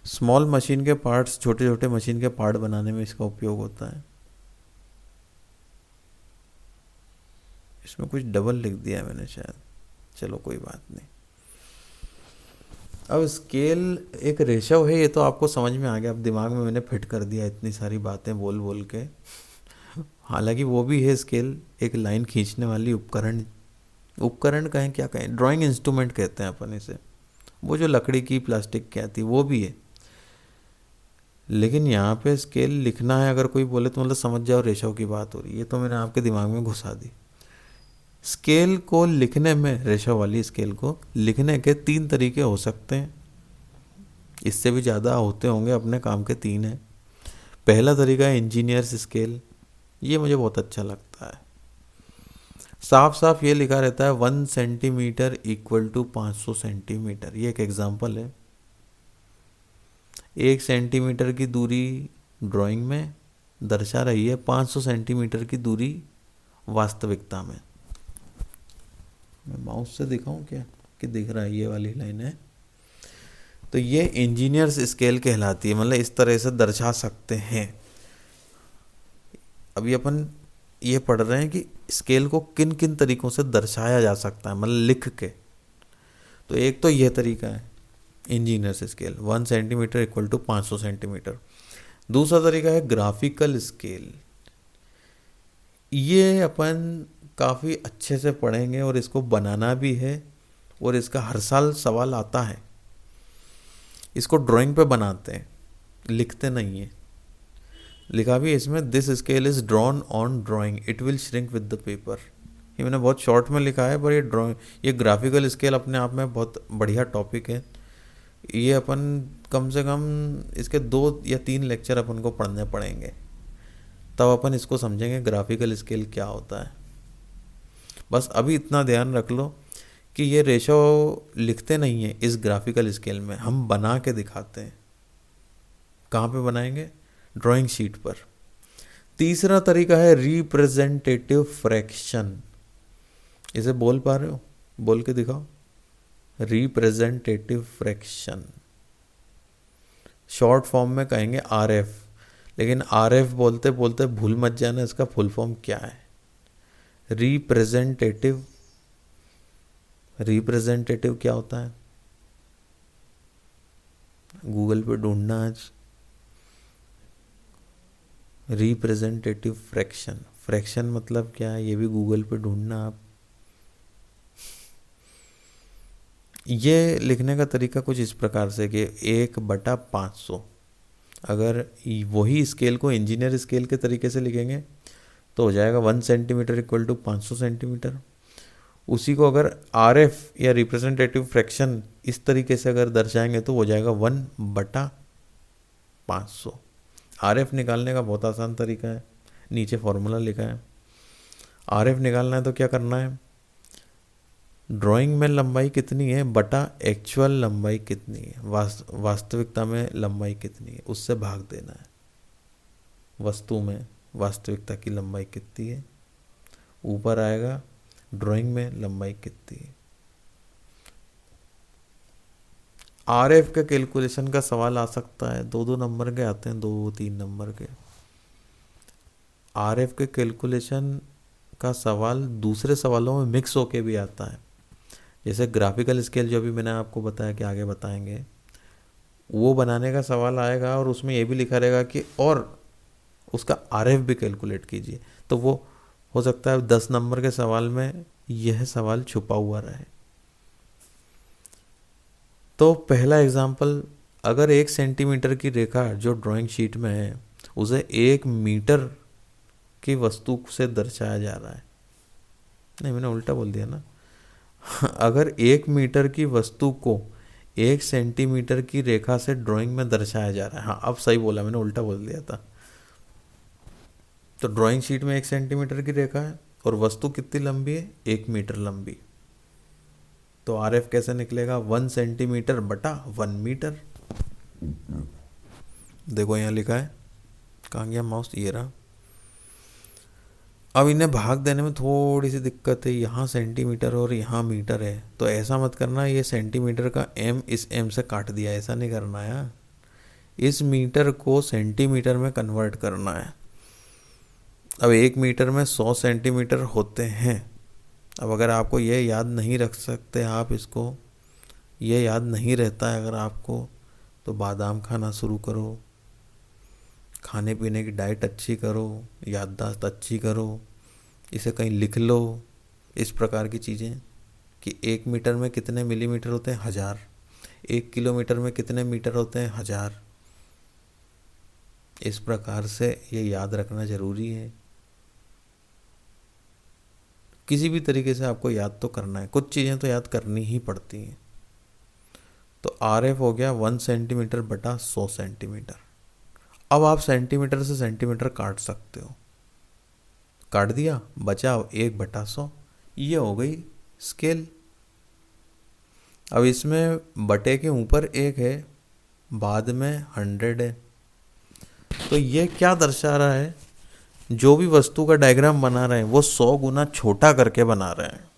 स्मॉल मशीन के पार्ट्स, छोटे छोटे मशीन के पार्ट बनाने में इसका उपयोग होता है। इसमें कुछ डबल लिख दिया मैंने शायद, चलो कोई बात नहीं। अब स्केल एक रेशो है, ये तो आपको समझ में आ गया, अब दिमाग में मैंने फिट कर दिया इतनी सारी बातें बोल बोल के। हालांकि वो भी है स्केल, एक लाइन खींचने वाली उपकरण, उपकरण कहें क्या कहें, ड्राइंग इंस्ट्रूमेंट कहते हैं अपन इसे। वो जो लकड़ी की, प्लास्टिक की आती वो भी है। लेकिन यहाँ पे स्केल लिखना है अगर कोई बोले तो मतलब समझ जाओ रेशो की बात हो रही है। ये तो मैंने आपके दिमाग में घुसा दी। स्केल को लिखने में, रेशो वाली स्केल को लिखने के तीन तरीके हो सकते हैं। इससे भी ज़्यादा होते होंगे, अपने काम के 3 हैं। पहला तरीका है इंजीनियर्स स्केल, ये मुझे बहुत अच्छा लगता है। साफ साफ ये लिखा रहता है 1 सेंटीमीटर इक्वल टू 500 सेंटीमीटर। ये एक एग्जांपल है। 1 सेंटीमीटर की दूरी ड्राइंग में दर्शा रही है 500 सेंटीमीटर की दूरी वास्तविकता में। मैं माउस से दिखाऊं क्या कि दिख रहा है, ये वाली लाइन है। तो ये इंजीनियर्स स्केल कहलाती है, मतलब इस तरह से दर्शा सकते हैं। अभी अपन ये पढ़ रहे हैं कि स्केल को किन किन तरीकों से दर्शाया जा सकता है, मतलब लिख के। तो एक तो यह तरीका है engineers scale, 1 centimetre equal to 500 centimetre. दूसरा तरीका है ग्राफिकल स्केल। ये अपन काफ़ी अच्छे से पढ़ेंगे और इसको बनाना भी है, और इसका हर साल सवाल आता है। इसको ड्राइंग पे बनाते हैं, लिखते नहीं है। लिखा भी इसमें this scale is drawn on drawing, it will shrink with the paper. ये मैंने बहुत शॉर्ट में लिखा है, पर ये ड्राइंग, ये ग्राफिकल स्केल अपने आप में बहुत बढ़िया टॉपिक है। ये अपन कम से कम इसके 2 या 3 लेक्चर अपन को पढ़ने पड़ेंगे, तब अपन इसको समझेंगे ग्राफिकल स्केल क्या होता है। बस अभी इतना ध्यान रख लो कि ये रेशो लिखते नहीं है इस ग्राफिकल स्केल में, हम बना के दिखाते हैं। कहाँ पे बनाएंगे? ड्राइंग शीट पर। तीसरा तरीका है रिप्रेजेंटेटिव फ्रैक्शन। इसे बोल पा रहे हो? बोल के दिखाओ। रिप्रेजेंटेटिव फ्रैक्शन, शॉर्ट फॉर्म में कहेंगे आरएफ। लेकिन आरएफ बोलते बोलते भूल मत जाना इसका फुल फॉर्म क्या है। रिप्रेजेंटेटिव, रिप्रेजेंटेटिव क्या होता है? गूगल पे ढूंढना आज। रिप्रेजेंटेटिव फ्रैक्शन, फ्रैक्शन मतलब क्या है ये भी गूगल पे ढूंढना आप। ये लिखने का तरीका कुछ इस प्रकार से कि 1/500। अगर वही स्केल को इंजीनियर स्केल के तरीके से लिखेंगे तो हो जाएगा 1 सेंटीमीटर इक्वल टू 500 सेंटीमीटर। उसी को अगर आरएफ या रिप्रेजेंटेटिव फ्रैक्शन इस तरीके से अगर दर्शाएंगे तो हो जाएगा 1/500। आरएफ निकालने का बहुत आसान तरीका है, नीचे फॉर्मूला लिखा है। आरएफ निकालना है तो क्या करना है? ड्राइंग में लंबाई कितनी है बटा एक्चुअल लंबाई कितनी है, वास्तविकता में लंबाई कितनी है, उससे भाग देना है। वस्तु में वास्तविकता की लंबाई कितनी है, ऊपर आएगा ड्राइंग में लंबाई कितनी है। आरएफ के कैलकुलेशन का सवाल आ सकता है, 2-2 नंबर के आते हैं, 2-3 नंबर के। आरएफ के कैलकुलेशन का सवाल दूसरे सवालों में मिक्स होके भी आता है। जैसे ग्राफिकल स्केल जो अभी मैंने आपको बताया कि आगे बताएंगे, वो बनाने का सवाल आएगा और उसमें ये भी लिखा रहेगा कि और उसका आरएफ भी कैलकुलेट कीजिए। तो वो हो सकता है 10 नंबर के सवाल में यह सवाल छुपा हुआ रहे। तो पहला एग्जाम्पल, अगर 1 सेंटीमीटर की रेखा जो ड्राइंग शीट में है उसे 1 मीटर की वस्तु से दर्शाया जा रहा है। नहीं, मैंने उल्टा बोल दिया ना। अगर 1 मीटर की वस्तु को 1 सेंटीमीटर की रेखा से ड्राइंग में दर्शाया जा रहा है। हाँ, अब सही बोला, मैंने उल्टा बोल दिया था। तो ड्राइंग शीट में 1 सेंटीमीटर की रेखा है और वस्तु कितनी लंबी है? 1 मीटर लंबी। तो आरएफ कैसे निकलेगा? 1 सेंटीमीटर बटा 1 मीटर। देखो यहाँ लिखा है, कहाँ गया माउस? ये रहा। अब इन्हें भाग देने में थोड़ी सी दिक्कत है, यहाँ सेंटीमीटर और यहाँ मीटर है। तो ऐसा मत करना ये सेंटीमीटर का एम इस एम से काट दिया, ऐसा नहीं करना है। इस मीटर को सेंटीमीटर में कन्वर्ट करना है। अब 1 मीटर में 100 सेंटीमीटर होते हैं। अब अगर आपको ये याद नहीं रख सकते आप, इसको ये याद नहीं रहता है अगर आपको, तो बादाम खाना शुरू करो, खाने पीने की डाइट अच्छी करो, याददाश्त अच्छी करो, इसे कहीं लिख लो। इस प्रकार की चीज़ें कि 1 मीटर में कितने मिलीमीटर होते हैं? 1000। 1 किलोमीटर में कितने मीटर होते हैं? 1000। इस प्रकार से ये याद रखना ज़रूरी है। किसी भी तरीके से आपको याद तो करना है, कुछ चीज़ें तो याद करनी ही पड़ती हैं। तो आर एफ हो गया 1 सेंटीमीटर बटा 100 सेंटीमीटर। अब आप सेंटीमीटर से सेंटीमीटर काट सकते हो, काट दिया, बचा 1/100। ये हो गई स्केल। अब इसमें बटे के ऊपर 1 है, बाद में 100 है। तो ये क्या दर्शा रहा है, जो भी वस्तु का डायग्राम बना रहे हैं वो 100 गुना छोटा करके बना रहे हैं।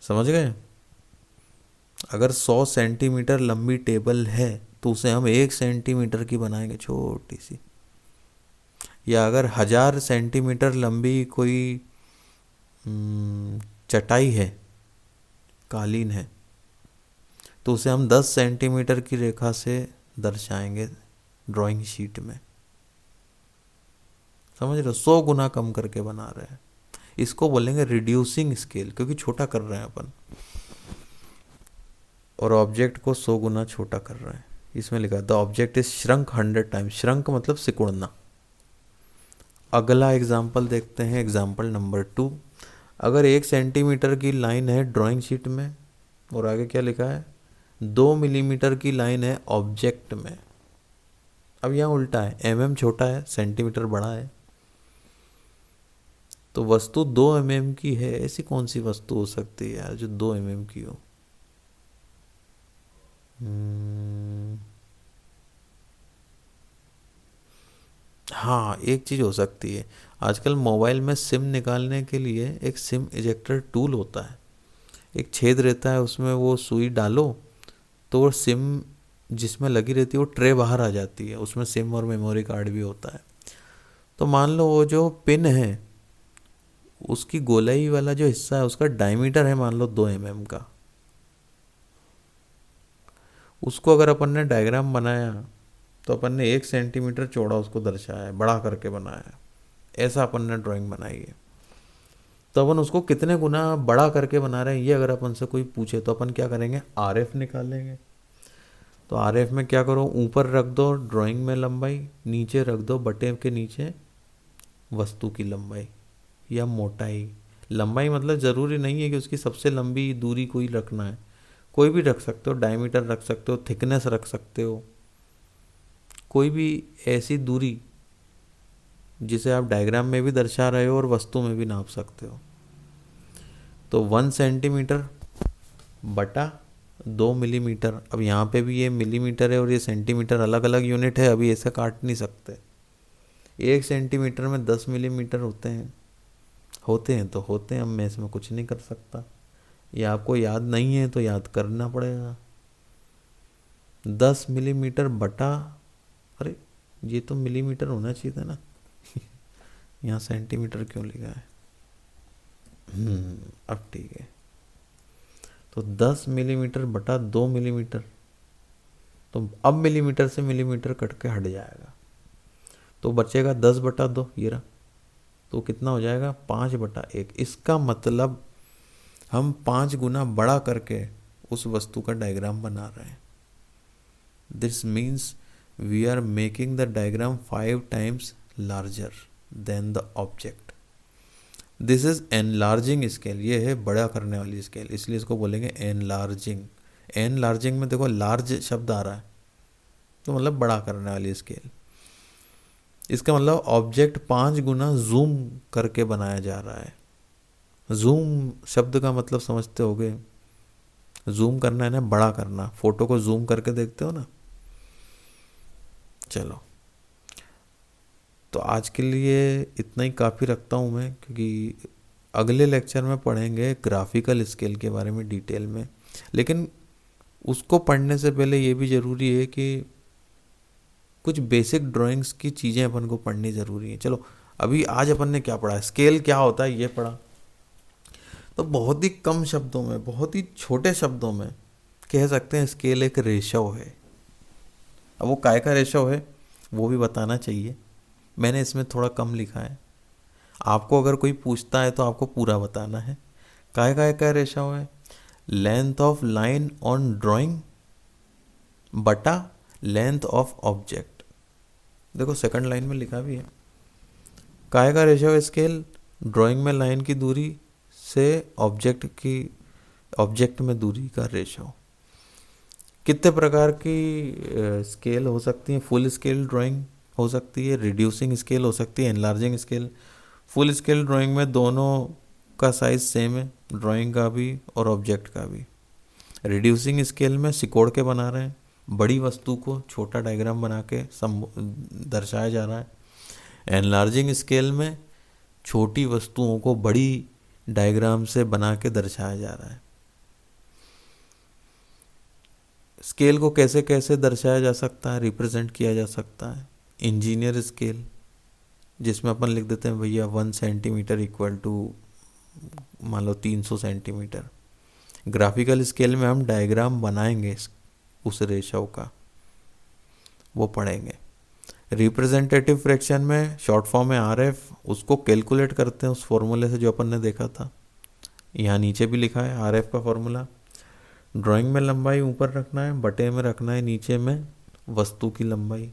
समझ गए? अगर 100 सेंटीमीटर लंबी टेबल है तो उसे हम 1 सेंटीमीटर की बनाएंगे, छोटी सी। या अगर 1000 सेंटीमीटर लंबी कोई चटाई है, कालीन है, तो उसे हम 10 सेंटीमीटर की रेखा से दर्शाएंगे ड्राइंग शीट में। समझ रहे हो? 100 गुना कम करके बना रहे हैं। इसको बोलेंगे रिड्यूसिंग स्केल, क्योंकि छोटा कर रहे हैं अपन, और ऑब्जेक्ट को 100 गुना छोटा कर रहे हैं। इसमें लिखा the object is shrunk 100 times. Shrunk मतलब सिकुड़ना। अगला एग्जाम्पल देखते हैं, एग्जाम्पल नंबर 2। अगर 1 सेंटीमीटर की लाइन है ड्राइंग शीट में, और आगे क्या लिखा है, 2 मिलीमीटर की लाइन है ऑब्जेक्ट में। अब यहाँ उल्टा है, mm छोटा है, सेंटीमीटर बड़ा है। तो वस्तु 2 mm की है, ऐसी कौन सी वस्तु हो सकती है यार जो 2 mm की हो? हाँ, एक चीज़ हो सकती है, आजकल मोबाइल में सिम निकालने के लिए एक सिम इजेक्टर टूल होता है। एक छेद रहता है, उसमें वो सुई डालो तो वो सिम जिसमें लगी रहती है वो ट्रे बाहर आ जाती है, उसमें सिम और मेमोरी कार्ड भी होता है। तो मान लो वो जो पिन है उसकी गोलाई वाला जो हिस्सा है उसका डायमीटर है मान लो 2 mm का। उसको अगर अपन ने डायग्राम बनाया तो अपन ने 1 सेंटीमीटर चौड़ा उसको दर्शाया है, बड़ा करके बनाया है, ऐसा अपन ने ड्राइंग बनाई है। तो अपन उसको कितने गुना बड़ा करके बना रहे हैं ये अगर अपन से कोई पूछे तो अपन क्या करेंगे, आर एफ निकालेंगे। तो आर एफ में क्या करो, ऊपर रख दो ड्राइंग में लंबाई, नीचे रख दो बटे के नीचे वस्तु की लंबाई या मोटाई। लंबाई मतलब ज़रूरी नहीं है कि उसकी सबसे लंबी दूरी कोई रखना है, कोई भी रख सकते हो, डायमीटर रख सकते हो, थिकनेस रख सकते हो, कोई भी ऐसी दूरी जिसे आप डायग्राम में भी दर्शा रहे हो और वस्तु में भी नाप सकते हो। तो 1 सेंटीमीटर बटा 2 मिलीमीटर। अब यहाँ पे भी ये मिलीमीटर है और ये सेंटीमीटर, अलग अलग यूनिट है, अभी ऐसे काट नहीं सकते। 1 सेंटीमीटर में 10 मिलीमीटर होते हैं तो होते हैं, अब मैं इसमें कुछ नहीं कर सकता। ये आपको याद नहीं है तो याद करना पड़ेगा। 10 मिलीमीटर बटा, अरे ये तो मिलीमीटर होना चाहिए था ना यहाँ सेंटीमीटर क्यों लिखा है? अब ठीक है। तो 10 मिलीमीटर बटा 2 मिलीमीटर, तो अब मिलीमीटर से मिलीमीटर कट के हट जाएगा, तो बचेगा 10/2, ये रहा। तो कितना हो जाएगा, 5/1। इसका मतलब हम 5 गुना बड़ा करके उस वस्तु का डायग्राम बना रहे हैं। This means we are making the diagram 5 times larger than the object. This is enlarging scale, ये है बड़ा करने वाली स्केल, इसलिए इसको बोलेंगे एनलार्जिंग। एनलार्जिंग में देखो लार्ज शब्द आ रहा है, तो मतलब बड़ा करने वाली स्केल। इसका मतलब ऑब्जेक्ट 5 गुना जूम करके बनाया जा रहा है। जूम शब्द का मतलब समझते होगे, जूम करना है ना, बड़ा करना। फोटो को जूम करके देखते हो ना। चलो, तो आज के लिए इतना ही काफ़ी रखता हूँ मैं, क्योंकि अगले लेक्चर में पढ़ेंगे ग्राफिकल स्केल के बारे में डिटेल में। लेकिन उसको पढ़ने से पहले ये भी ज़रूरी है कि कुछ बेसिक ड्राइंग्स की चीज़ें अपन को पढ़नी ज़रूरी है। चलो, अभी आज अपन ने क्या पढ़ा, स्केल क्या होता है ये पढ़ा। तो बहुत ही कम शब्दों में, बहुत ही छोटे शब्दों में कह सकते हैं स्केल एक रेशो है। अब वो काय का रेशो है वो भी बताना चाहिए, मैंने इसमें थोड़ा कम लिखा है। आपको अगर कोई पूछता है तो आपको पूरा बताना है। काय का रेशो है, length of line on drawing बटा लेंथ ऑफ ऑब्जेक्ट। देखो सेकंड लाइन में लिखा भी है, काय का रेशो है स्केल, ड्राइंग में लाइन की दूरी से ऑब्जेक्ट में दूरी का रेशो। कितने प्रकार की स्केल हो सकती है? फुल स्केल ड्राइंग हो सकती है, रिड्यूसिंग स्केल हो सकती है, enlarging scale. Full scale drawing में दोनों का साइज सेम है, ड्राइंग का भी और ऑब्जेक्ट का भी। रिड्यूसिंग स्केल में सिकोड़ के बना रहे हैं, बड़ी वस्तु को छोटा डायग्राम बना के दर्शाया जा रहा है। एनलार्जिंग स्केल में छोटी वस्तुओं को बड़ी डायग्राम से बना के दर्शाया जा रहा है। स्केल को कैसे कैसे दर्शाया जा सकता है, रिप्रेजेंट किया जा सकता है? इंजीनियर स्केल, जिसमें अपन लिख देते हैं भैया 1 सेंटीमीटर इक्वल टू मान लो 300 सेंटीमीटर। ग्राफिकल स्केल में हम डायग्राम बनाएंगे उस रेशो का, वो पढ़ेंगे। रिप्रेजेंटेटिव फ्रैक्शन में शॉर्ट फॉर्म में आरएफ, उसको कैलकुलेट करते हैं उस फॉर्मूले से जो अपन ने देखा था, यहाँ नीचे भी लिखा है आरएफ का फॉर्मूला। ड्राइंग में लंबाई ऊपर रखना है, बटे में रखना है नीचे में वस्तु की लंबाई।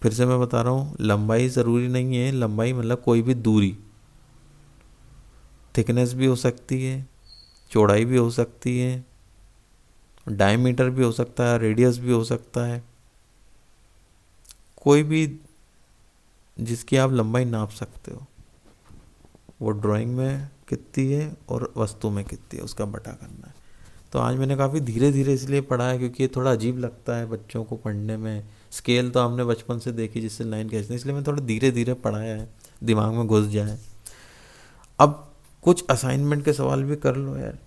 फिर से मैं बता रहा हूँ, लंबाई ज़रूरी नहीं है, लंबाई मतलब कोई भी दूरी, थिकनेस भी हो सकती है, चौड़ाई भी हो सकती है, डायमीटर भी हो सकता है, रेडियस भी हो सकता है, कोई भी जिसकी आप लंबाई नाप सकते हो, वो ड्राइंग में कितनी है और वस्तु में कितनी है उसका बटा करना है। तो आज मैंने काफ़ी धीरे धीरे इसलिए पढ़ा है क्योंकि ये थोड़ा अजीब लगता है बच्चों को पढ़ने में। स्केल तो हमने बचपन से देखी जिससे लाइन खींचते, इसलिए मैं थोड़ा धीरे धीरे पढ़ाया है, दिमाग में घुस जाए। अब कुछ असाइनमेंट के सवाल भी कर लो यार।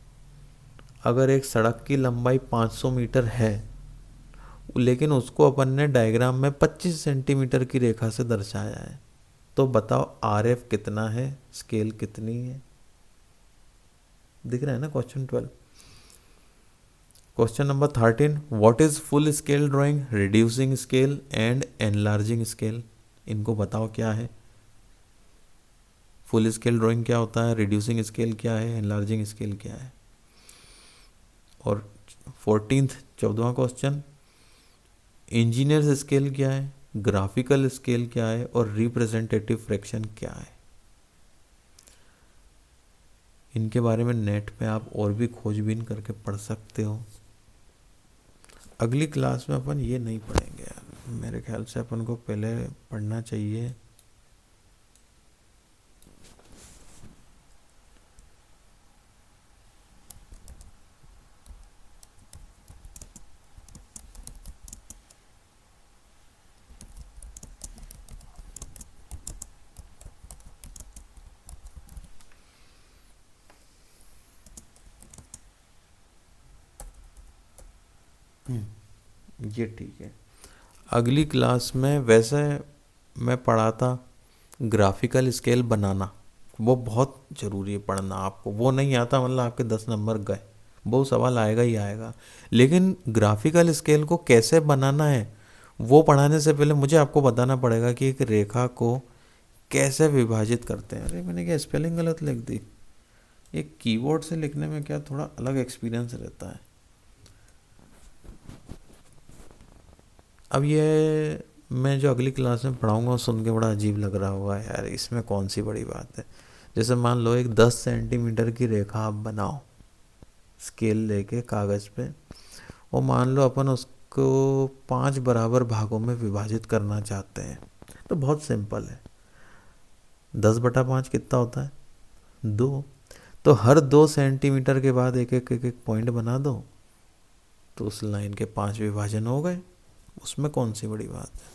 अगर एक सड़क की लंबाई 500 मीटर है, लेकिन उसको अपन ने डायग्राम में 25 सेंटीमीटर की रेखा से दर्शाया है, तो बताओ आरएफ कितना है, स्केल कितनी है? दिख रहा है ना question 12। Question number 13, what is full scale drawing, reducing scale and enlarging scale? इनको बताओ क्या है। फुल स्केल ड्राइंग क्या होता है, रिड्यूसिंग स्केल क्या है, एनलार्जिंग स्केल क्या है? और 14वां क्वेश्चन, इंजीनियर स्केल क्या है, ग्राफिकल स्केल क्या है और रिप्रेजेंटेटिव फ्रैक्शन क्या है? इनके बारे में नेट पे आप और भी खोजबीन करके पढ़ सकते हो। अगली क्लास में अपन ये नहीं पढ़ेंगे यार, मेरे ख्याल से अपन को पहले पढ़ना चाहिए ये ठीक है। अगली क्लास में वैसे मैं पढ़ाता ग्राफिकल स्केल बनाना, वो बहुत ज़रूरी है पढ़ना। आपको वो नहीं आता मतलब आपके 10 नंबर गए, वो सवाल आएगा ही आएगा। लेकिन ग्राफिकल स्केल को कैसे बनाना है वो पढ़ाने से पहले मुझे आपको बताना पड़ेगा कि एक रेखा को कैसे विभाजित करते हैं। अरे मैंने क्या स्पेलिंग गलत लिख दी? एक कीबोर्ड से लिखने में क्या थोड़ा अलग एक्सपीरियंस रहता है। अब ये मैं जो अगली क्लास में पढ़ाऊँगा सुन के बड़ा अजीब लग रहा होगा यार, इसमें कौन सी बड़ी बात है। जैसे मान लो एक 10 सेंटीमीटर की रेखा आप बनाओ स्केल लेके कागज़ पे, और मान लो अपन उसको 5 बराबर भागों में विभाजित करना चाहते हैं, तो बहुत सिंपल है। 10/5 कितना होता है? 2। तो हर 2 सेंटीमीटर के बाद एक एक एक एक पॉइंट बना दो, तो उस लाइन के 5 विभाजन हो गए, उसमें कौन सी बड़ी बात है।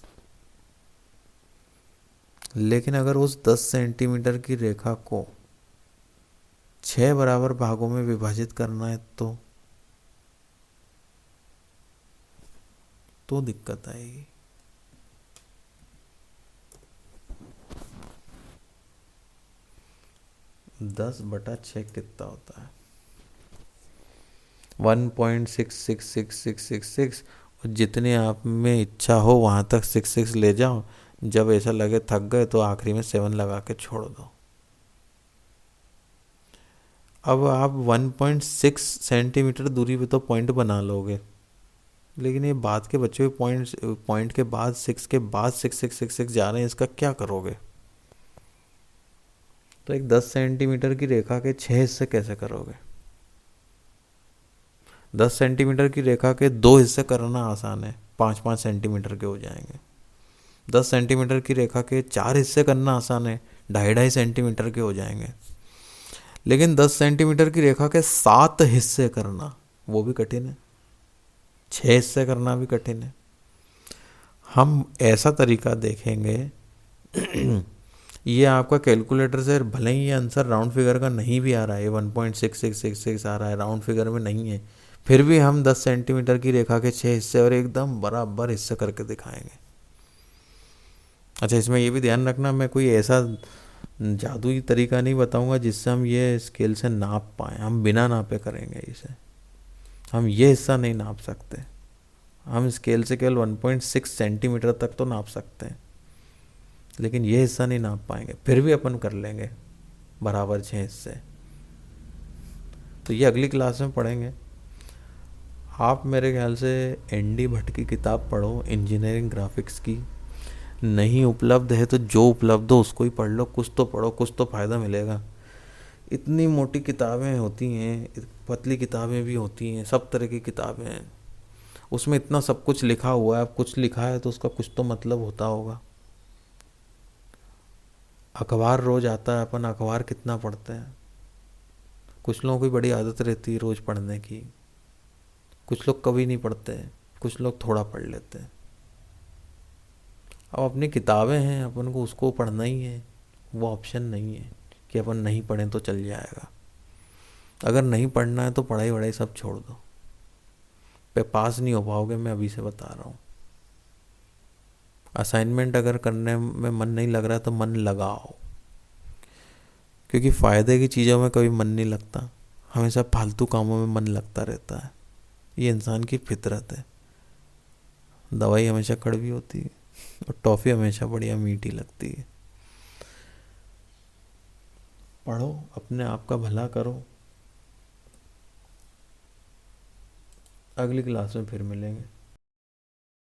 लेकिन अगर उस 10 सेंटीमीटर की रेखा को 6 बराबर भागों में विभाजित करना है तो दिक्कत आएगी। 10/6 कितना होता है? 1.666666। और जितने आप में इच्छा हो वहाँ तक 66 ले जाओ, जब ऐसा लगे थक गए तो आखिरी में 7 लगा के छोड़ दो। अब आप 1.6 सेंटीमीटर दूरी पे तो पॉइंट बना लोगे, लेकिन ये बाद के बच्चे पॉइंट के बाद 6 के बाद 6666 जा रहे हैं, इसका क्या करोगे? तो एक 10 सेंटीमीटर की रेखा के 6 हिस्से कैसे करोगे? 10 सेंटीमीटर की रेखा के 2 हिस्से करना आसान है, 5-5 सेंटीमीटर के हो जाएंगे। 10 सेंटीमीटर की रेखा के 4 हिस्से करना आसान है, 2.5-2.5 सेंटीमीटर के हो जाएंगे। लेकिन 10 सेंटीमीटर की रेखा के 7 हिस्से करना वो भी कठिन है, 6 हिस्से करना भी कठिन है। हम ऐसा तरीका देखेंगे ये आपका कैलकुलेटर से भले ही ये आंसर राउंड फिगर का नहीं भी आ रहा है, 1.6666 आ रहा है, राउंड फिगर में नहीं है, फिर भी हम 10 सेंटीमीटर की रेखा के 6 हिस्से और एकदम बराबर हिस्से करके दिखाएंगे। अच्छा, इसमें ये भी ध्यान रखना, मैं कोई ऐसा जादुई तरीका नहीं बताऊंगा जिससे हम ये स्केल से नाप पाएँ। हम बिना नापे करेंगे इसे, हम ये हिस्सा नहीं नाप सकते। हम स्केल से केवल 1.6 सेंटीमीटर तक तो नाप सकते हैं, लेकिन ये हिस्सा नहीं नाप पाएंगे, फिर भी अपन कर लेंगे बराबर 6 हिस्से। तो ये अगली क्लास में पढ़ेंगे। आप मेरे ख्याल से एनडी भट्ट की किताब पढ़ो, इंजीनियरिंग ग्राफिक्स की। नहीं उपलब्ध है तो जो उपलब्ध हो उसको ही पढ़ लो, कुछ तो पढ़ो, कुछ तो फ़ायदा मिलेगा। इतनी मोटी किताबें होती हैं, पतली किताबें भी होती हैं, सब तरह की किताबें हैं, उसमें इतना सब कुछ लिखा हुआ है। अब कुछ लिखा है तो उसका कुछ तो मतलब होता होगा। अखबार रोज़ आता है, अपन अखबार कितना पढ़ते हैं? कुछ लोगों की बड़ी आदत रहती है रोज़ पढ़ने की, कुछ लोग कभी नहीं पढ़ते हैं, कुछ लोग थोड़ा पढ़ लेते हैं। अब अपनी किताबें हैं, अपन को उसको पढ़ना ही है, वो ऑप्शन नहीं है कि अपन नहीं पढ़ें तो चल जाएगा। अगर नहीं पढ़ना है तो पढ़ाई वढ़ाई सब छोड़ दो, पे पास नहीं हो पाओगे, मैं अभी से बता रहा हूँ। असाइनमेंट अगर करने में मन नहीं लग रहा है तो मन लगाओ, क्योंकि फ़ायदे की चीज़ों में कभी मन नहीं लगता, हमेशा फालतू कामों में मन लगता रहता है। ये इंसान की फितरत है। दवाई हमेशा कड़वी होती है और टॉफ़ी हमेशा बढ़िया मीठी लगती है। पढ़ो, अपने आप का भला करो। अगली क्लास में फिर मिलेंगे।